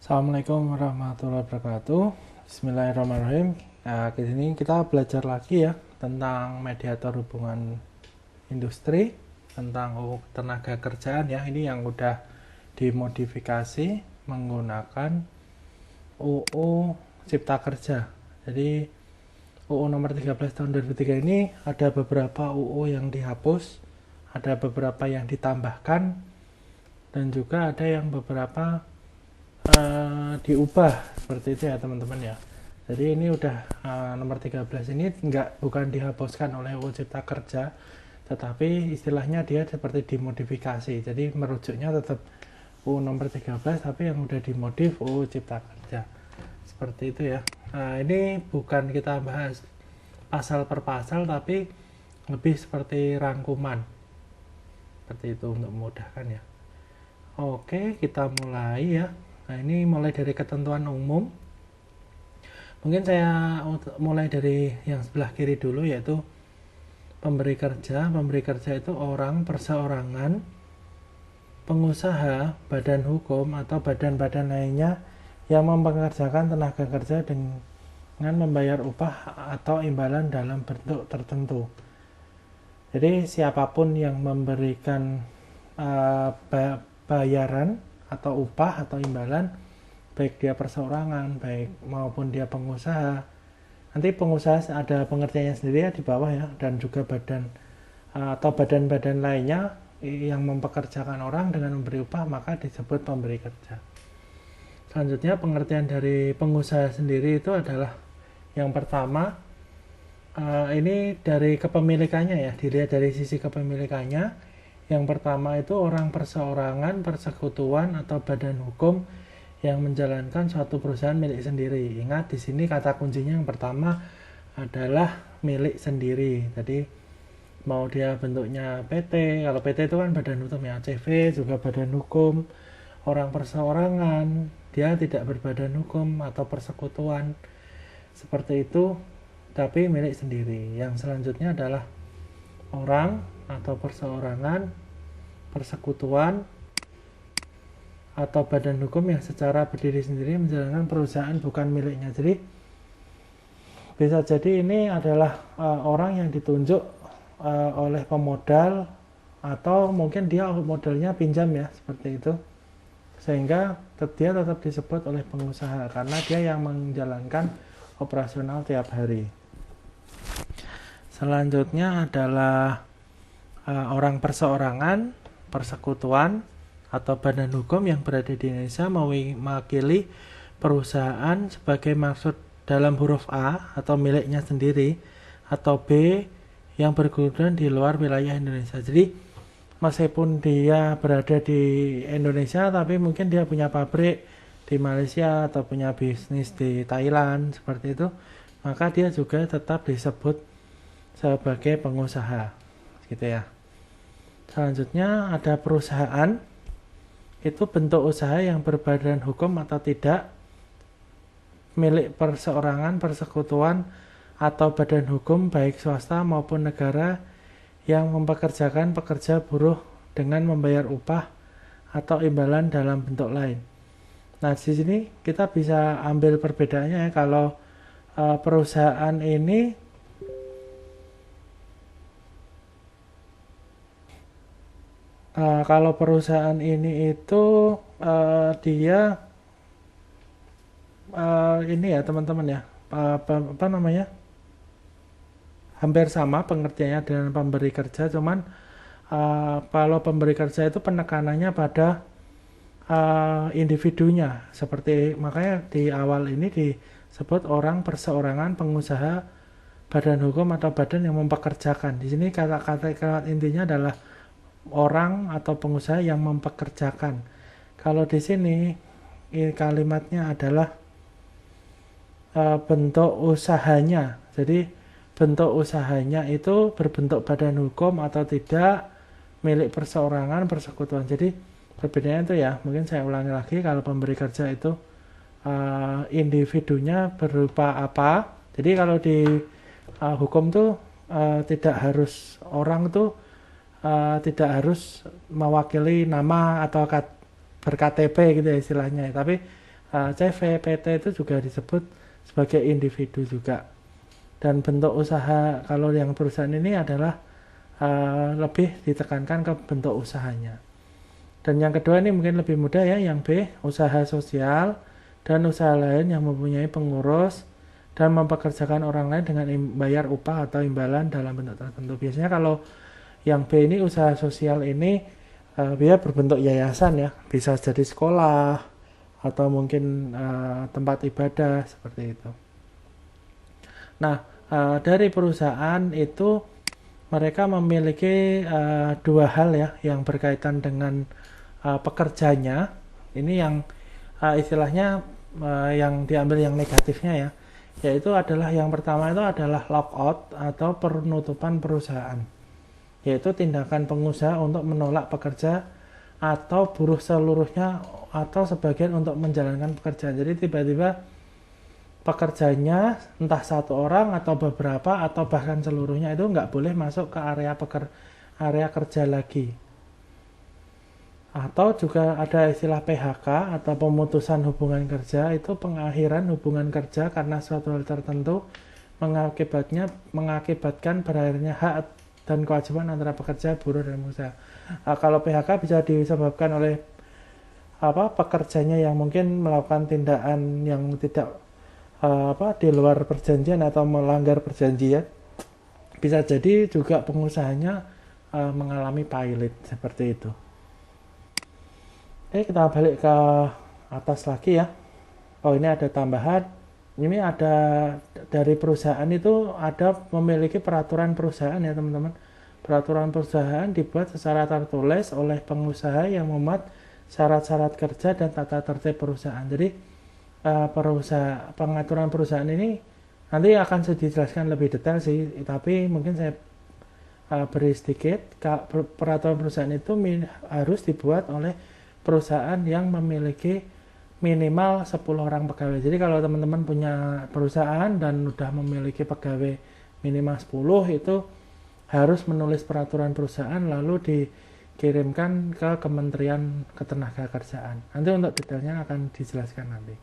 Assalamualaikum warahmatullahi wabarakatuh. Bismillahirrahmanirrahim. Nah, di sini kita belajar lagi ya tentang mediator hubungan industri, tentang tenaga kerjaan ya. Ini yang udah dimodifikasi menggunakan UU Cipta Kerja. Jadi UU nomor 13 tahun 2003 ini ada beberapa UU yang dihapus, ada beberapa yang ditambahkan, dan juga ada yang beberapa diubah seperti itu ya teman-teman ya. Jadi ini udah nomor 13 ini bukan dihapuskan oleh UU Cipta Kerja, tetapi istilahnya dia seperti dimodifikasi. Jadi merujuknya tetap UU nomor 13 tapi yang udah dimodif UU Cipta Kerja. Seperti itu ya. Nah, ini bukan kita bahas pasal per pasal tapi lebih seperti rangkuman. Seperti itu untuk memudahkan ya. Oke, kita mulai ya. Nah, ini mulai dari ketentuan umum. Mungkin saya mulai dari yang sebelah kiri dulu, yaitu pemberi kerja. Pemberi kerja itu orang, perseorangan, pengusaha, badan hukum, atau badan-badan lainnya yang mempekerjakan tenaga kerja dengan membayar upah atau imbalan dalam bentuk tertentu. Jadi siapapun yang memberikan bayaran atau upah atau imbalan, baik dia perseorangan baik maupun dia pengusaha. Nanti pengusaha ada pengertiannya sendiri ya di bawah ya, dan juga badan atau badan-badan lainnya yang mempekerjakan orang dengan memberi upah maka disebut pemberi kerja. Selanjutnya pengertian dari pengusaha sendiri itu adalah yang pertama, ini dari kepemilikannya ya, dilihat dari sisi kepemilikannya. Yang pertama itu orang perseorangan, persekutuan, atau badan hukum yang menjalankan suatu perusahaan milik sendiri. Ingat di sini kata kuncinya yang pertama adalah milik sendiri. Jadi mau dia bentuknya PT, kalau PT itu kan badan hukum ya, CV juga badan hukum. Orang perseorangan dia tidak berbadan hukum atau persekutuan seperti itu, tapi milik sendiri. Yang selanjutnya adalah orang atau perseorangan, persekutuan, atau badan hukum yang secara berdiri sendiri menjalankan perusahaan bukan miliknya. Jadi bisa jadi ini adalah orang yang ditunjuk oleh pemodal, atau mungkin dia modalnya pinjam ya, seperti itu, sehingga dia tetap disebut oleh pengusaha karena dia yang menjalankan operasional tiap hari. Selanjutnya adalah orang perseorangan, persekutuan, atau badan hukum yang berada di Indonesia mewakili perusahaan sebagai maksud dalam huruf A atau miliknya sendiri, atau B yang berkedudukan di luar wilayah Indonesia. Jadi meskipun dia berada di Indonesia tapi mungkin dia punya pabrik di Malaysia atau punya bisnis di Thailand seperti itu, maka dia juga tetap disebut sebagai pengusaha gitu ya. Selanjutnya ada perusahaan. Itu bentuk usaha yang berbadan hukum atau tidak, milik perseorangan, persekutuan, atau badan hukum baik swasta maupun negara yang mempekerjakan pekerja buruh dengan membayar upah atau imbalan dalam bentuk lain. Nah, di sini kita bisa ambil perbedaannya ya. Kalau perusahaan ini itu dia ini ya teman-teman ya, apa namanya, hampir sama pengertiannya dengan pemberi kerja, cuman kalau pemberi kerja itu penekanannya pada individunya, seperti makanya di awal ini disebut orang perseorangan, pengusaha, badan hukum, atau badan yang mempekerjakan. Di sini kata-kata intinya adalah orang atau pengusaha yang mempekerjakan. Kalau di sini kalimatnya adalah bentuk usahanya. Jadi bentuk usahanya itu berbentuk badan hukum atau tidak, milik perseorangan, persekutuan. Jadi perbedaannya itu ya, mungkin saya ulangi lagi. Kalau pemberi kerja itu individunya berupa apa. Jadi kalau di hukum tuh tidak harus orang tuh tidak harus mewakili nama atau berKTP gitu ya istilahnya, tapi CV, PT itu juga disebut sebagai individu juga. Dan bentuk usaha kalau yang perusahaan ini adalah lebih ditekankan ke bentuk usahanya. Dan yang kedua ini mungkin lebih mudah ya, yang B, usaha sosial dan usaha lain yang mempunyai pengurus dan mempekerjakan orang lain dengan bayar upah atau imbalan dalam bentuk tertentu. Biasanya kalau yang B ini usaha sosial ini dia berbentuk yayasan ya, bisa jadi sekolah atau mungkin tempat ibadah seperti itu. Nah, dari perusahaan itu mereka memiliki dua hal ya yang berkaitan dengan pekerjanya. Ini yang istilahnya yang diambil yang negatifnya ya, yaitu adalah yang pertama itu adalah lockout atau penutupan perusahaan, yaitu tindakan pengusaha untuk menolak pekerja atau buruh seluruhnya atau sebagian untuk menjalankan pekerjaan. Jadi tiba-tiba pekerjanya entah satu orang atau beberapa atau bahkan seluruhnya itu nggak boleh masuk ke area kerja lagi. Atau juga ada istilah PHK atau pemutusan hubungan kerja, itu pengakhiran hubungan kerja karena suatu hal tertentu mengakibatkan berakhirnya hak dan kewajiban antara pekerja, buruh, dan pengusaha. Kalau PHK bisa disebabkan oleh pekerjanya yang mungkin melakukan tindakan yang tidak di luar perjanjian atau melanggar perjanjian. Bisa jadi juga pengusahanya mengalami pilot seperti itu. Oke, kita balik ke atas lagi ya. Oh, ini ada tambahan. Ini ada dari perusahaan itu ada memiliki peraturan perusahaan ya teman-teman. Peraturan perusahaan dibuat secara tertulis oleh pengusaha yang memuat syarat-syarat kerja dan tata tertib perusahaan. Jadi pengaturan perusahaan ini nanti akan saya dijelaskan lebih detail sih, tapi mungkin saya beri sedikit. Peraturan perusahaan itu harus dibuat oleh perusahaan yang memiliki minimal 10 orang pegawai. Jadi kalau teman-teman punya perusahaan dan sudah memiliki pegawai minimal 10, itu harus menulis peraturan perusahaan lalu dikirimkan ke Kementerian Ketenagakerjaan. Nanti untuk detailnya akan dijelaskan nanti.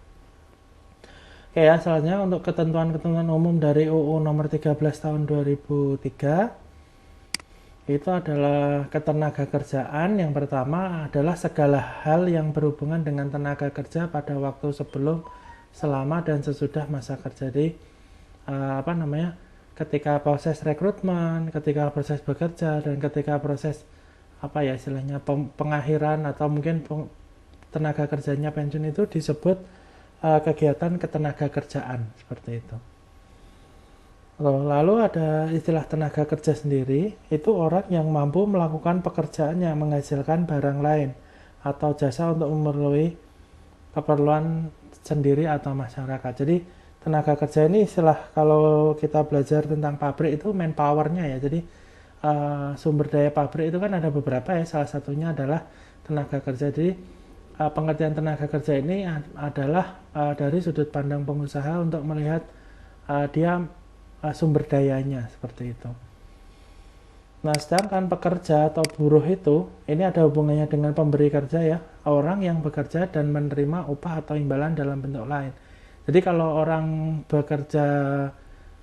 Oke ya, selanjutnya untuk ketentuan-ketentuan umum dari UU nomor 13 tahun 2003 itu adalah ketenagakerjaan. Yang pertama adalah segala hal yang berhubungan dengan tenaga kerja pada waktu sebelum, selama, dan sesudah masa kerja. Jadi ketika proses rekrutmen, ketika proses bekerja, dan ketika proses istilahnya pengakhiran atau mungkin tenaga kerjanya pensiun, itu disebut kegiatan ketenagakerjaan seperti itu. Lalu ada istilah tenaga kerja sendiri, itu orang yang mampu melakukan pekerjaan yang menghasilkan barang lain atau jasa untuk memenuhi keperluan sendiri atau masyarakat. Jadi tenaga kerja ini istilah kalau kita belajar tentang pabrik itu manpower-nya ya. Jadi sumber daya pabrik itu kan ada beberapa ya, salah satunya adalah tenaga kerja. Jadi pengertian tenaga kerja ini adalah dari sudut pandang pengusaha untuk melihat dia sumber dayanya seperti itu. Nah, sedangkan pekerja atau buruh itu ini ada hubungannya dengan pemberi kerja ya, orang yang bekerja dan menerima upah atau imbalan dalam bentuk lain. Jadi kalau orang bekerja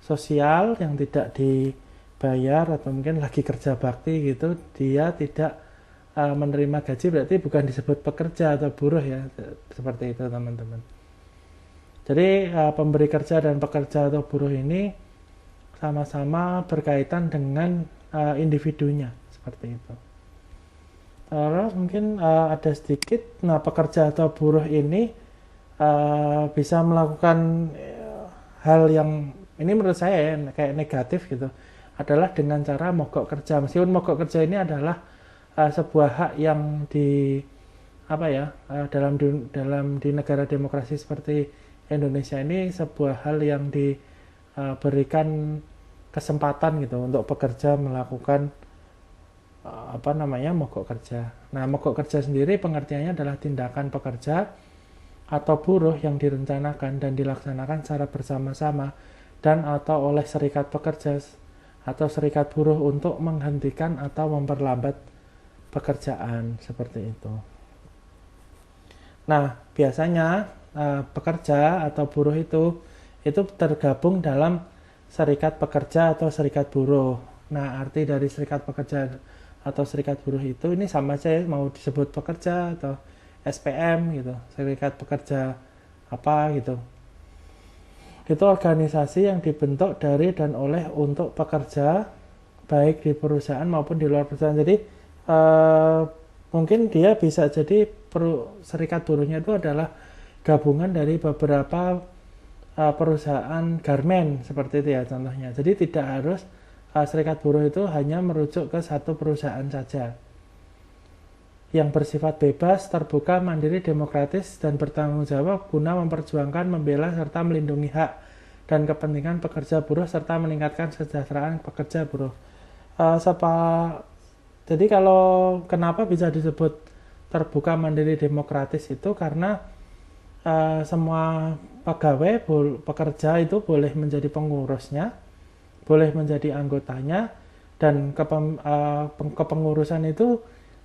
sosial yang tidak dibayar atau mungkin lagi kerja bakti gitu, dia tidak menerima gaji, berarti bukan disebut pekerja atau buruh ya, seperti itu teman-teman. Jadi pemberi kerja dan pekerja atau buruh ini sama-sama berkaitan dengan individunya seperti itu. Terus mungkin ada sedikit, pekerja atau buruh ini bisa melakukan hal yang ini menurut saya ya, kayak negatif gitu, adalah dengan cara mogok kerja. Meskipun mogok kerja ini adalah sebuah hak yang dalam di negara demokrasi seperti Indonesia ini sebuah hal yang berikan kesempatan gitu untuk pekerja melakukan mogok kerja. Nah, mogok kerja sendiri pengertiannya adalah tindakan pekerja atau buruh yang direncanakan dan dilaksanakan secara bersama-sama dan atau oleh serikat pekerja atau serikat buruh untuk menghentikan atau memperlambat pekerjaan seperti itu. Nah, biasanya pekerja atau buruh itu tergabung dalam serikat pekerja atau serikat buruh. Nah, arti dari serikat pekerja atau serikat buruh itu ini sama aja ya, mau disebut pekerja atau SPM gitu, serikat pekerja apa gitu. Itu organisasi yang dibentuk dari dan oleh untuk pekerja baik di perusahaan maupun di luar perusahaan. Jadi mungkin dia bisa jadi serikat buruhnya itu adalah gabungan dari beberapa perusahaan garmen seperti itu ya contohnya. Jadi tidak harus serikat buruh itu hanya merujuk ke satu perusahaan saja. Yang bersifat bebas, terbuka, mandiri, demokratis, dan bertanggung jawab guna memperjuangkan, membela, serta melindungi hak dan kepentingan pekerja buruh serta meningkatkan kesejahteraan pekerja buruh. Jadi kalau kenapa bisa disebut terbuka, mandiri, demokratis itu karena semua pegawai, pekerja itu boleh menjadi pengurusnya, boleh menjadi anggotanya, dan kepengurusan itu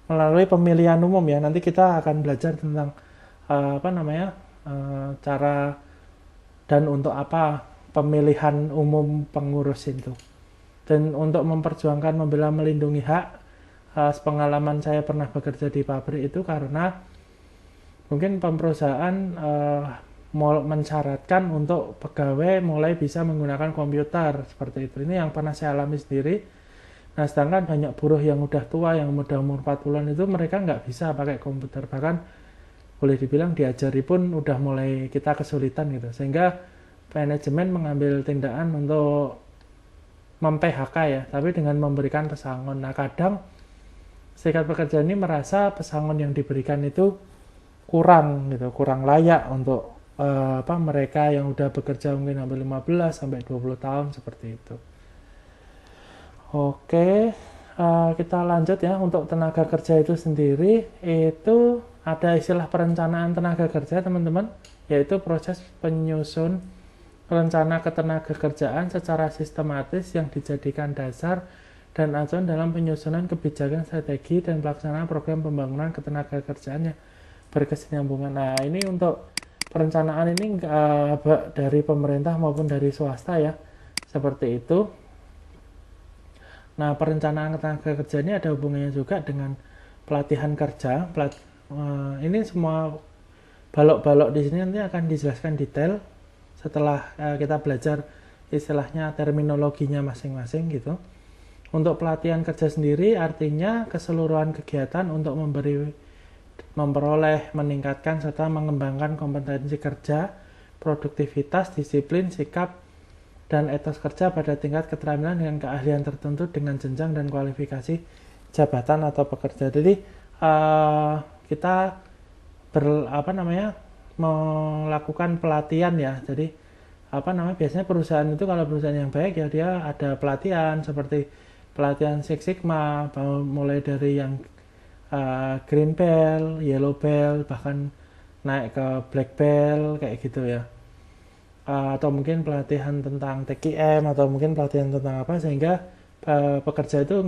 melalui pemilihan umum ya. Nanti kita akan belajar tentang cara dan untuk apa pemilihan umum pengurus itu. Dan untuk memperjuangkan, membela, melindungi hak, sepengalaman saya pernah bekerja di pabrik itu karena mungkin perusahaan mensyaratkan untuk pegawai mulai bisa menggunakan komputer seperti itu. Ini yang pernah saya alami sendiri. Nah, sedangkan banyak buruh yang udah tua, yang udah umur 40-an itu mereka nggak bisa pakai komputer. Bahkan boleh dibilang diajari pun udah mulai kita kesulitan gitu. Sehingga manajemen mengambil tindakan untuk mem-PHK ya, tapi dengan memberikan pesangon. Nah, kadang serikat pekerja ini merasa pesangon yang diberikan itu kurang gitu, kurang layak untuk mereka yang udah bekerja mungkin sampai 15 sampai 20 tahun seperti itu. Oke, kita lanjut ya. Untuk tenaga kerja itu sendiri, itu ada istilah perencanaan tenaga kerja teman-teman, yaitu proses penyusun rencana ketenagakerjaan secara sistematis yang dijadikan dasar dan acuan dalam penyusunan kebijakan, strategi, dan pelaksanaan program pembangunan ketenagakerjaan yang berkesinambungan. Nah, ini untuk perencanaan ini dari pemerintah maupun dari swasta ya, seperti itu. Nah, perencanaan tenaga kerja ini ada hubungannya juga dengan pelatihan kerja. Ini semua balok-balok di sini nanti akan dijelaskan detail setelah kita belajar istilahnya terminologinya masing-masing gitu. Untuk pelatihan kerja sendiri artinya keseluruhan kegiatan untuk memperoleh, meningkatkan, serta mengembangkan kompetensi kerja, produktivitas, disiplin, sikap, dan etos kerja pada tingkat keterampilan dengan keahlian tertentu dengan jenjang dan kualifikasi jabatan atau pekerja. Jadi kita melakukan pelatihan ya. Jadi biasanya perusahaan itu kalau perusahaan yang baik ya dia ada pelatihan seperti pelatihan Six Sigma, mulai dari yang green belt, yellow belt, bahkan naik ke black belt kayak gitu ya. Atau mungkin pelatihan tentang TKM atau mungkin pelatihan tentang apa sehingga pekerja itu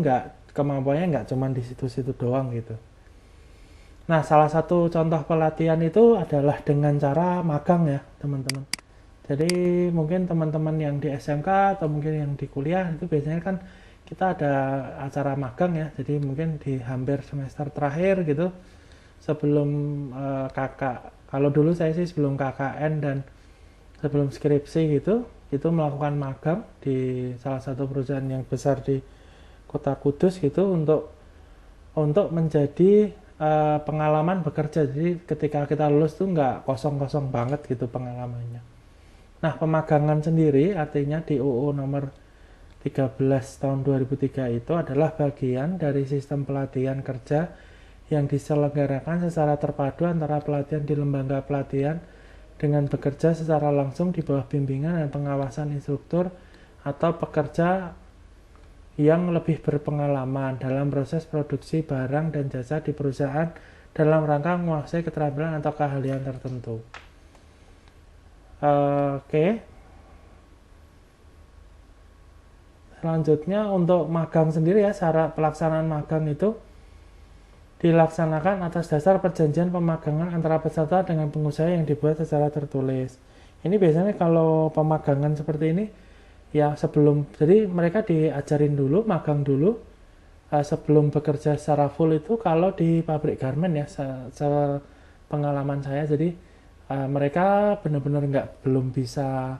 kemampuannya nggak cuma di situ-situ doang gitu. Nah, salah satu contoh pelatihan itu adalah dengan cara magang ya teman-teman. Jadi mungkin teman-teman yang di SMK atau mungkin yang di kuliah itu biasanya kan kita ada acara magang ya. Jadi mungkin di hampir semester terakhir gitu sebelum kalau dulu saya sih sebelum KKN dan sebelum skripsi gitu, itu melakukan magang di salah satu perusahaan yang besar di Kota Kudus gitu untuk menjadi pengalaman bekerja. Jadi ketika kita lulus tuh nggak kosong-kosong banget gitu pengalamannya. Nah, pemagangan sendiri artinya di UU nomor 13 tahun 2003 itu adalah bagian dari sistem pelatihan kerja yang diselenggarakan secara terpadu antara pelatihan di lembaga pelatihan dengan bekerja secara langsung di bawah bimbingan dan pengawasan instruktur atau pekerja yang lebih berpengalaman dalam proses produksi barang dan jasa di perusahaan dalam rangka menguasai keterampilan atau keahlian tertentu. Oke. Selanjutnya untuk magang sendiri ya, cara pelaksanaan magang itu dilaksanakan atas dasar perjanjian pemagangan antara peserta dengan pengusaha yang dibuat secara tertulis. Ini biasanya kalau pemagangan seperti ini ya sebelum, jadi mereka diajarin dulu, magang dulu sebelum bekerja secara full itu kalau di pabrik garment ya, pengalaman saya. Jadi mereka benar-benar belum bisa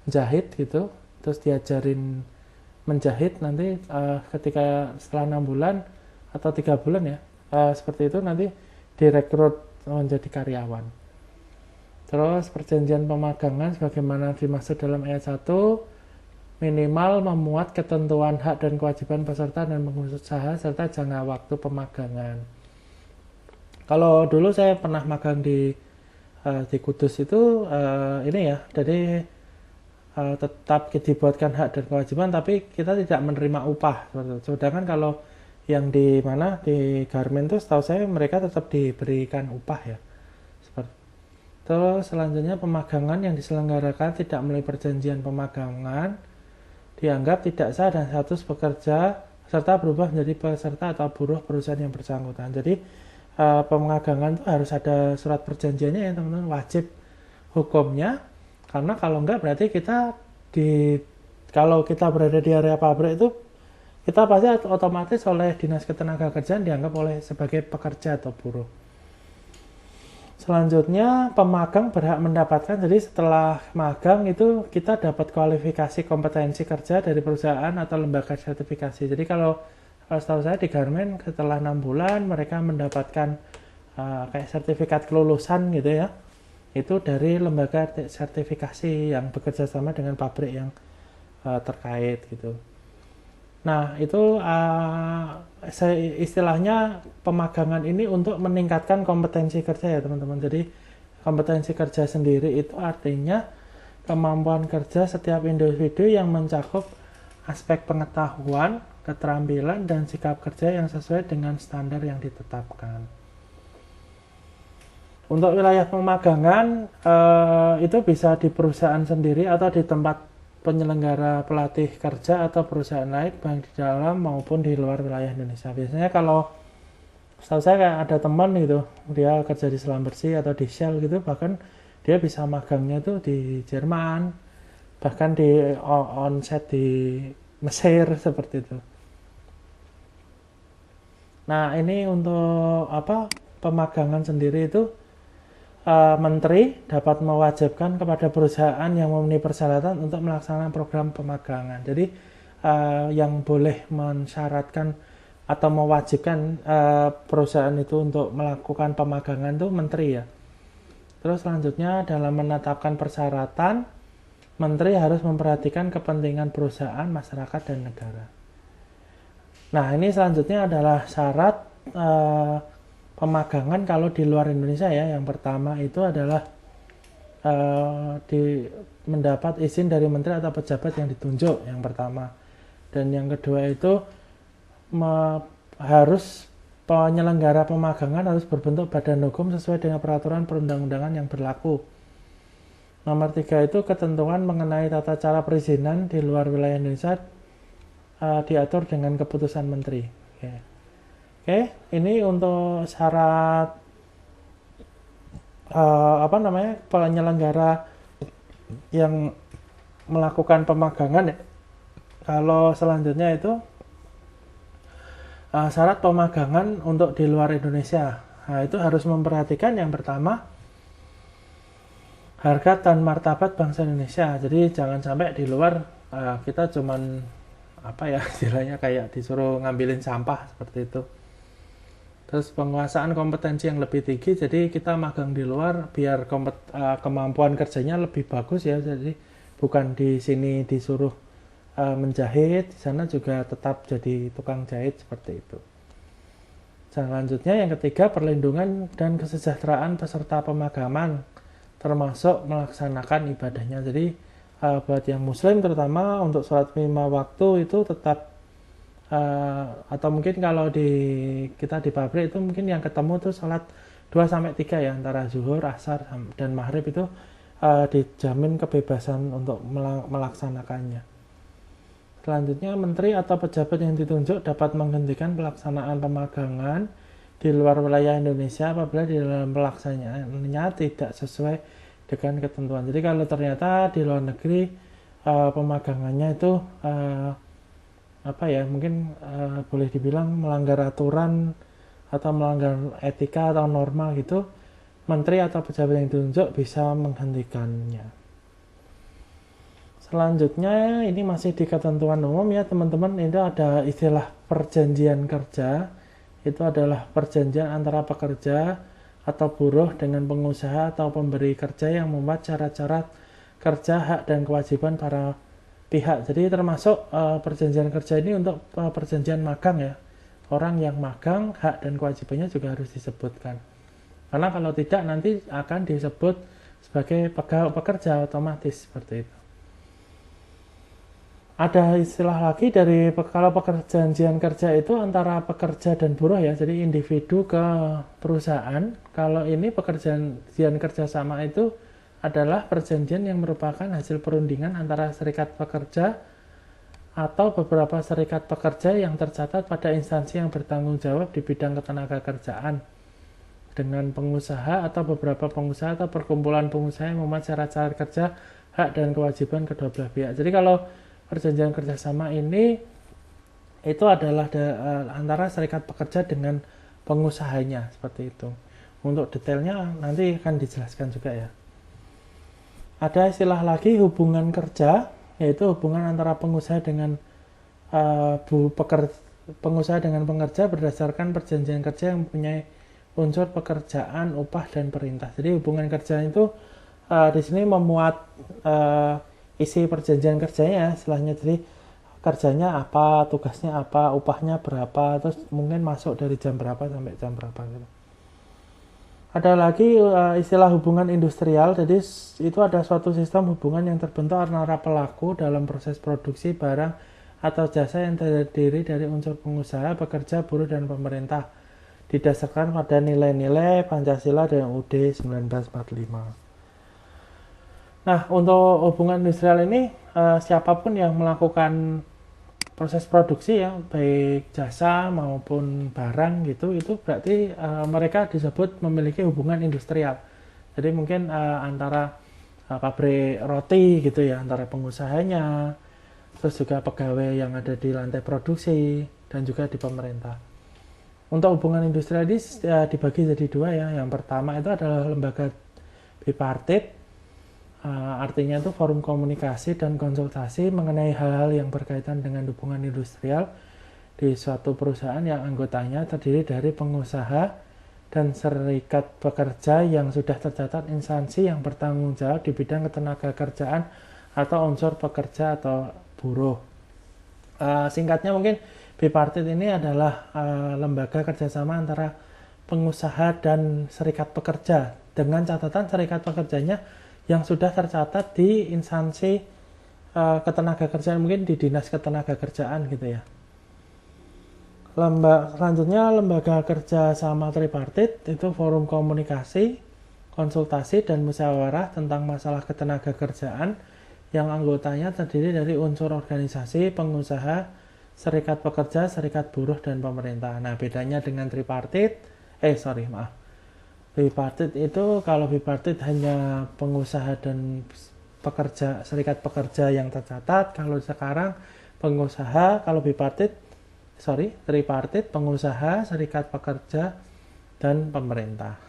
jahit gitu, terus diajarin menjahit nanti ketika setelah 6 bulan atau 3 bulan ya, seperti itu nanti direkrut menjadi karyawan. Terus perjanjian pemagangan sebagaimana dimaksud dalam ayat 1 minimal memuat ketentuan hak dan kewajiban peserta dan pengusaha serta jangka waktu pemagangan. Kalau dulu saya pernah magang di Kudus itu ini ya, jadi tetap dibuatkan hak dan kewajiban tapi kita tidak menerima upah. Sedangkan kalau yang di mana di garment itu setahu saya mereka tetap diberikan upah ya. Terus selanjutnya pemagangan yang diselenggarakan tidak melalui perjanjian pemagangan dianggap tidak sah dan status pekerja serta berubah menjadi peserta atau buruh perusahaan yang bersangkutan. Jadi pemagangan itu harus ada surat perjanjiannya ya teman-teman, wajib hukumnya, karena kalau enggak berarti kalau kita berada di area pabrik itu kita pasti otomatis oleh Dinas Ketenagakerjaan dianggap sebagai pekerja atau buruh. Selanjutnya pemagang berhak mendapatkan, jadi setelah magang itu kita dapat kualifikasi kompetensi kerja dari perusahaan atau lembaga sertifikasi. Jadi kalau setahu saya di garment setelah 6 bulan mereka mendapatkan kayak sertifikat kelulusan gitu ya, itu dari lembaga sertifikasi yang bekerja sama dengan pabrik yang terkait gitu. Nah itu istilahnya pemagangan ini untuk meningkatkan kompetensi kerja ya teman-teman. Jadi kompetensi kerja sendiri itu artinya kemampuan kerja setiap individu yang mencakup aspek pengetahuan, keterampilan, dan sikap kerja yang sesuai dengan standar yang ditetapkan. Untuk wilayah pemagangan itu bisa di perusahaan sendiri atau di tempat penyelenggara pelatih kerja atau perusahaan lain baik di dalam maupun di luar wilayah Indonesia. Biasanya kalau setahu saya kayak ada teman gitu, dia kerja di Selam Bersih atau di Shell gitu, bahkan dia bisa magangnya tuh di Jerman, bahkan di onset di Mesir seperti itu. Nah ini untuk pemagangan sendiri itu Menteri dapat mewajibkan kepada perusahaan yang memenuhi persyaratan untuk melaksanakan program pemagangan. Jadi yang boleh mensyaratkan atau mewajibkan perusahaan itu untuk melakukan pemagangan itu Menteri ya. Terus selanjutnya dalam menetapkan persyaratan, Menteri harus memperhatikan kepentingan perusahaan, masyarakat, dan negara. Nah ini selanjutnya adalah syarat pemagangan kalau di luar Indonesia ya. Yang pertama itu adalah mendapat izin dari menteri atau pejabat yang ditunjuk, yang pertama. Dan yang kedua itu harus penyelenggara pemagangan harus berbentuk badan hukum sesuai dengan peraturan perundang-undangan yang berlaku. Nomor 3 itu ketentuan mengenai tata cara perizinan di luar wilayah Indonesia diatur dengan keputusan menteri. Oke, ini untuk syarat penyelenggara yang melakukan pemagangan ya. Kalau selanjutnya itu syarat pemagangan untuk di luar Indonesia. Nah, itu harus memperhatikan yang pertama harkat dan martabat bangsa Indonesia. Jadi jangan sampai di luar kita cuman istilahnya kayak disuruh ngambilin sampah seperti itu. Terus penguasaan kompetensi yang lebih tinggi, jadi kita magang di luar biar kemampuan kerjanya lebih bagus ya. Jadi bukan di sini disuruh menjahit, di sana juga tetap jadi tukang jahit seperti itu. Selanjutnya yang ketiga, perlindungan dan kesejahteraan peserta pemagangan termasuk melaksanakan ibadahnya. Jadi buat yang muslim terutama untuk sholat 5 waktu itu tetap atau mungkin kalau kita di pabrik itu mungkin yang ketemu tuh sholat 2-3 ya, antara zuhur, asar, dan maghrib itu dijamin kebebasan untuk melaksanakannya. Selanjutnya menteri atau pejabat yang ditunjuk dapat menghentikan pelaksanaan pemagangan di luar wilayah Indonesia apabila di dalam pelaksanaannya tidak sesuai dengan ketentuan. Jadi kalau ternyata di luar negeri pemagangannya itu mungkin boleh dibilang melanggar aturan atau melanggar etika atau norma gitu, menteri atau pejabat yang ditunjuk bisa menghentikannya. Selanjutnya ini masih di ketentuan umum ya teman-teman, itu ada istilah perjanjian kerja. Itu adalah perjanjian antara pekerja atau buruh dengan pengusaha atau pemberi kerja yang membuat syarat-syarat kerja, hak dan kewajiban para pihak. Jadi termasuk perjanjian kerja ini untuk perjanjian magang ya. Orang yang magang, hak dan kewajibannya juga harus disebutkan. Karena kalau tidak nanti akan disebut sebagai pekerja otomatis seperti itu. Ada istilah lagi dari kalau perjanjian kerja itu antara pekerja dan buruh ya, jadi individu ke perusahaan. Kalau ini perjanjian kerjasama itu adalah perjanjian yang merupakan hasil perundingan antara serikat pekerja atau beberapa serikat pekerja yang tercatat pada instansi yang bertanggung jawab di bidang ketenaga kerjaan dengan pengusaha atau beberapa pengusaha atau perkumpulan pengusaha yang membuat syarat-syarat kerja, hak dan kewajiban kedua belah pihak. Jadi kalau perjanjian kerjasama ini itu adalah antara serikat pekerja dengan pengusahanya seperti itu. Untuk detailnya nanti akan dijelaskan juga ya. Ada istilah lagi hubungan kerja, yaitu hubungan antara pengusaha dengan pengusaha dengan pekerja berdasarkan perjanjian kerja yang mempunyai unsur pekerjaan, upah dan perintah. Jadi hubungan kerja itu di sini memuat isi perjanjian kerjanya istilahnya, jadi kerjanya apa, tugasnya apa, upahnya berapa, terus mungkin masuk dari jam berapa sampai jam berapa gitu. Ada lagi istilah hubungan industrial, jadi itu ada suatu sistem hubungan yang terbentuk antara pelaku dalam proses produksi barang atau jasa yang terdiri dari unsur pengusaha, pekerja, buruh, dan pemerintah didasarkan pada nilai-nilai Pancasila dan UUD 1945. Nah, untuk hubungan industrial ini siapapun yang melakukan proses produksi ya, baik jasa maupun barang gitu, itu berarti mereka disebut memiliki hubungan industrial. Jadi mungkin antara pabrik roti gitu ya, antara pengusahanya, terus juga pegawai yang ada di lantai produksi, dan juga di pemerintah. Untuk hubungan industrial ini dibagi jadi dua ya. Yang pertama itu adalah lembaga bipartit. Artinya itu forum komunikasi dan konsultasi mengenai hal-hal yang berkaitan dengan hubungan industrial di suatu perusahaan yang anggotanya terdiri dari pengusaha dan serikat pekerja yang sudah tercatat instansi yang bertanggung jawab di bidang ketenaga kerjaan atau unsur pekerja atau buruh. Singkatnya mungkin bipartit ini adalah lembaga kerjasama antara pengusaha dan serikat pekerja dengan catatan serikat pekerjanya yang sudah tercatat di instansi ketenaga kerjaan, mungkin di dinas ketenaga kerjaan gitu ya. Selanjutnya lembaga kerja sama tripartit itu forum komunikasi, konsultasi dan musyawarah tentang masalah ketenaga kerjaan yang anggotanya terdiri dari unsur organisasi, pengusaha, serikat pekerja, serikat buruh dan pemerintah. Nah, bedanya dengan tripartit, bipartit itu kalau bipartit hanya pengusaha dan pekerja, serikat pekerja yang tercatat. Kalau sekarang tripartit, pengusaha, serikat pekerja dan pemerintah.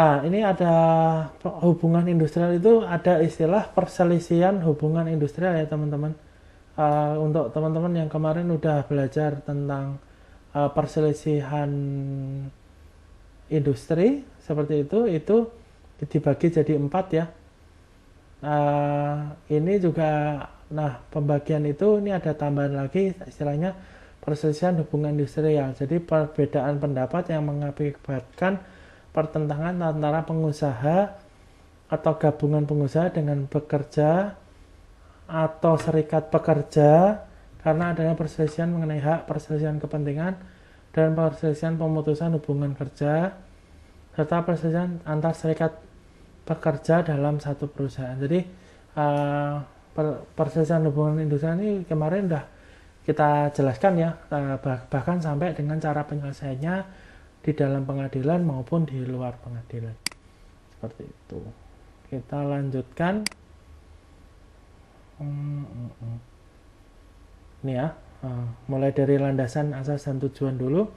Ini ada hubungan industrial, itu ada istilah perselisihan hubungan industrial ya teman-teman. Untuk teman-teman yang kemarin udah belajar tentang perselisihan industri seperti itu dibagi jadi 4 ya. Ini juga, pembagian itu ini ada tambahan lagi istilahnya perselisihan hubungan industrial. Jadi perbedaan pendapat yang mengakibatkan pertentangan antara pengusaha atau gabungan pengusaha dengan pekerja atau serikat pekerja karena adanya perselisihan mengenai hak, perselisihan kepentingan, dan perselisihan pemutusan hubungan kerja, serta perselisihan antar serikat pekerja dalam satu perusahaan. Jadi perselisihan hubungan industrial ini kemarin udah kita jelaskan ya, bahkan sampai dengan cara penyelesaiannya di dalam pengadilan maupun di luar pengadilan. Seperti itu. Kita lanjutkan. Ini ya, mulai dari landasan, asas, dan tujuan dulu.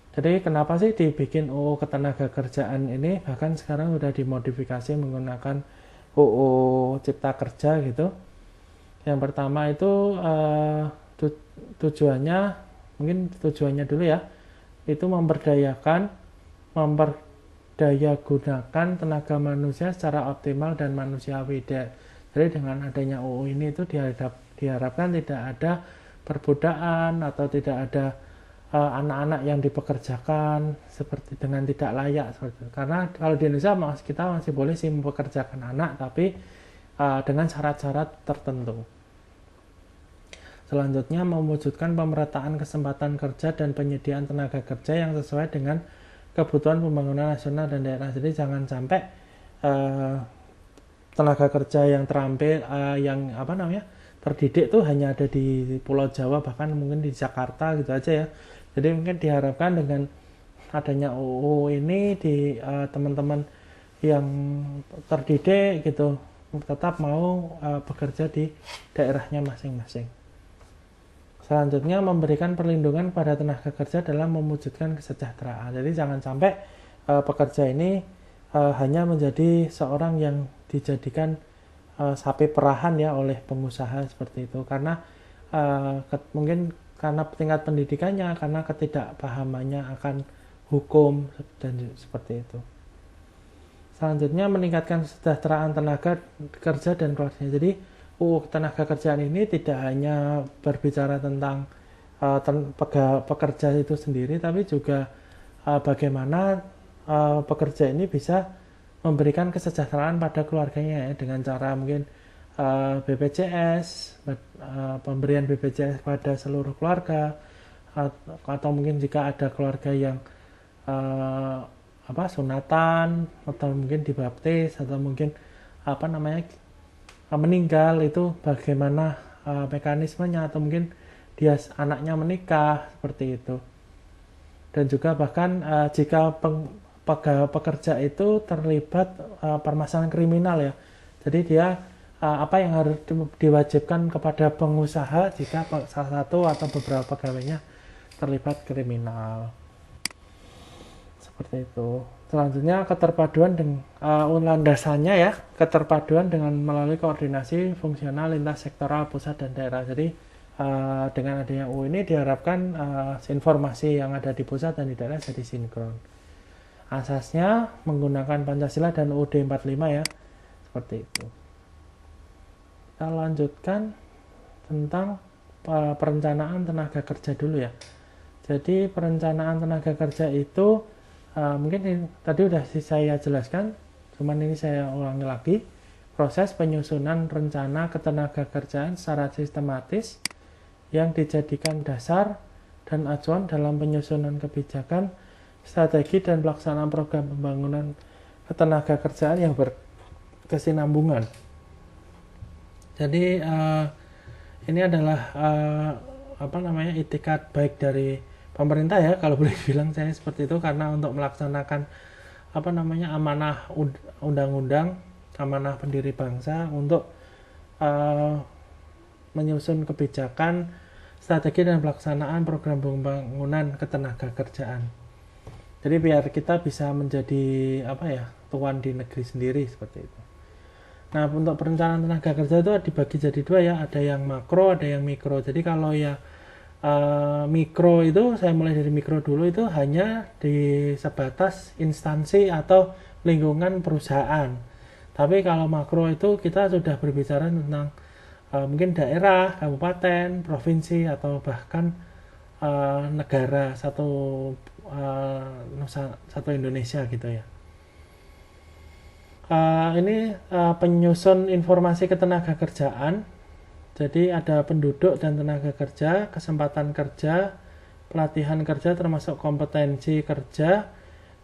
Jadi kenapa sih dibikin UU Ketenagakerjaan ini? Bahkan sekarang sudah dimodifikasi menggunakan UU Cipta Kerja gitu. Yang pertama itu tujuannya, mungkin tujuannya dulu ya, itu memperdayagunakan tenaga manusia secara optimal dan manusiawi. Jadi dengan adanya UU ini itu diharapkan tidak ada perbudakan atau tidak ada anak-anak yang dipekerjakan seperti dengan tidak layak seperti itu. Karena kalau di Indonesia kita masih boleh sih mempekerjakan anak, tapi dengan syarat-syarat tertentu. Selanjutnya, mewujudkan pemerataan kesempatan kerja dan penyediaan tenaga kerja yang sesuai dengan kebutuhan pembangunan nasional dan daerah. Jadi jangan sampai tenaga kerja yang terampil, yang terdidik tuh hanya ada di Pulau Jawa, bahkan mungkin di Jakarta gitu aja ya. Jadi mungkin diharapkan dengan adanya UU ini di teman-teman yang terdidik gitu tetap mau bekerja di daerahnya masing-masing. Selanjutnya, memberikan perlindungan pada tenaga kerja dalam mewujudkan kesejahteraan. Jadi jangan sampai pekerja ini hanya menjadi seorang yang dijadikan sapi perahan ya oleh pengusaha seperti itu, karena mungkin karena tingkat pendidikannya, karena ketidakpahamannya akan hukum dan seperti itu. Selanjutnya, meningkatkan kesejahteraan tenaga kerja dan keluarganya. Jadi UU Ketenagakerjaan ini tidak hanya berbicara tentang pekerja itu sendiri, tapi juga bagaimana pekerja ini bisa memberikan kesejahteraan pada keluarganya ya, dengan cara mungkin BPJS, pemberian BPJS pada seluruh keluarga, atau mungkin jika ada keluarga yang sunatan, atau mungkin dibaptis, atau mungkin meninggal, itu bagaimana mekanismenya, atau mungkin dia anaknya menikah seperti itu. Dan juga bahkan jika pekerja itu terlibat permasalahan kriminal ya, jadi dia apa yang harus diwajibkan kepada pengusaha jika salah satu atau beberapa pegawainya terlibat kriminal, seperti itu. Selanjutnya, keterpaduan dengan landasannya ya, keterpaduan dengan melalui koordinasi fungsional lintas sektoral pusat dan daerah. Jadi dengan adanya UU ini diharapkan informasi yang ada di pusat dan di daerah jadi sinkron. Asasnya menggunakan Pancasila dan UUD 45 ya, seperti itu. Kita lanjutkan tentang perencanaan tenaga kerja dulu ya. Jadi perencanaan tenaga kerja itu mungkin tadi udah saya jelaskan, cuman ini saya ulangi lagi. Proses penyusunan rencana ketenagakerjaan secara sistematis yang dijadikan dasar dan acuan dalam penyusunan kebijakan, strategi, dan pelaksanaan program pembangunan ketenagakerjaan yang berkesinambungan. Jadi ini adalah itikat baik dari pemerintah ya, kalau boleh bilang saya seperti itu, karena untuk melaksanakan amanah undang-undang, amanah pendiri bangsa untuk menyusun kebijakan, strategi, dan pelaksanaan program pembangunan ketenagakerjaan. Jadi biar kita bisa menjadi tuan di negeri sendiri seperti itu. Nah, untuk perencanaan tenaga kerja itu dibagi jadi dua ya, ada yang makro, ada yang mikro. Jadi kalau ya mikro itu, saya mulai dari mikro dulu, itu hanya di sebatas instansi atau lingkungan perusahaan. Tapi kalau makro itu kita sudah berbicara tentang mungkin daerah, kabupaten, provinsi, atau bahkan negara satu Indonesia gitu ya. Ini penyusun informasi ketenagakerjaan. Jadi ada penduduk dan tenaga kerja, kesempatan kerja, pelatihan kerja termasuk kompetensi kerja,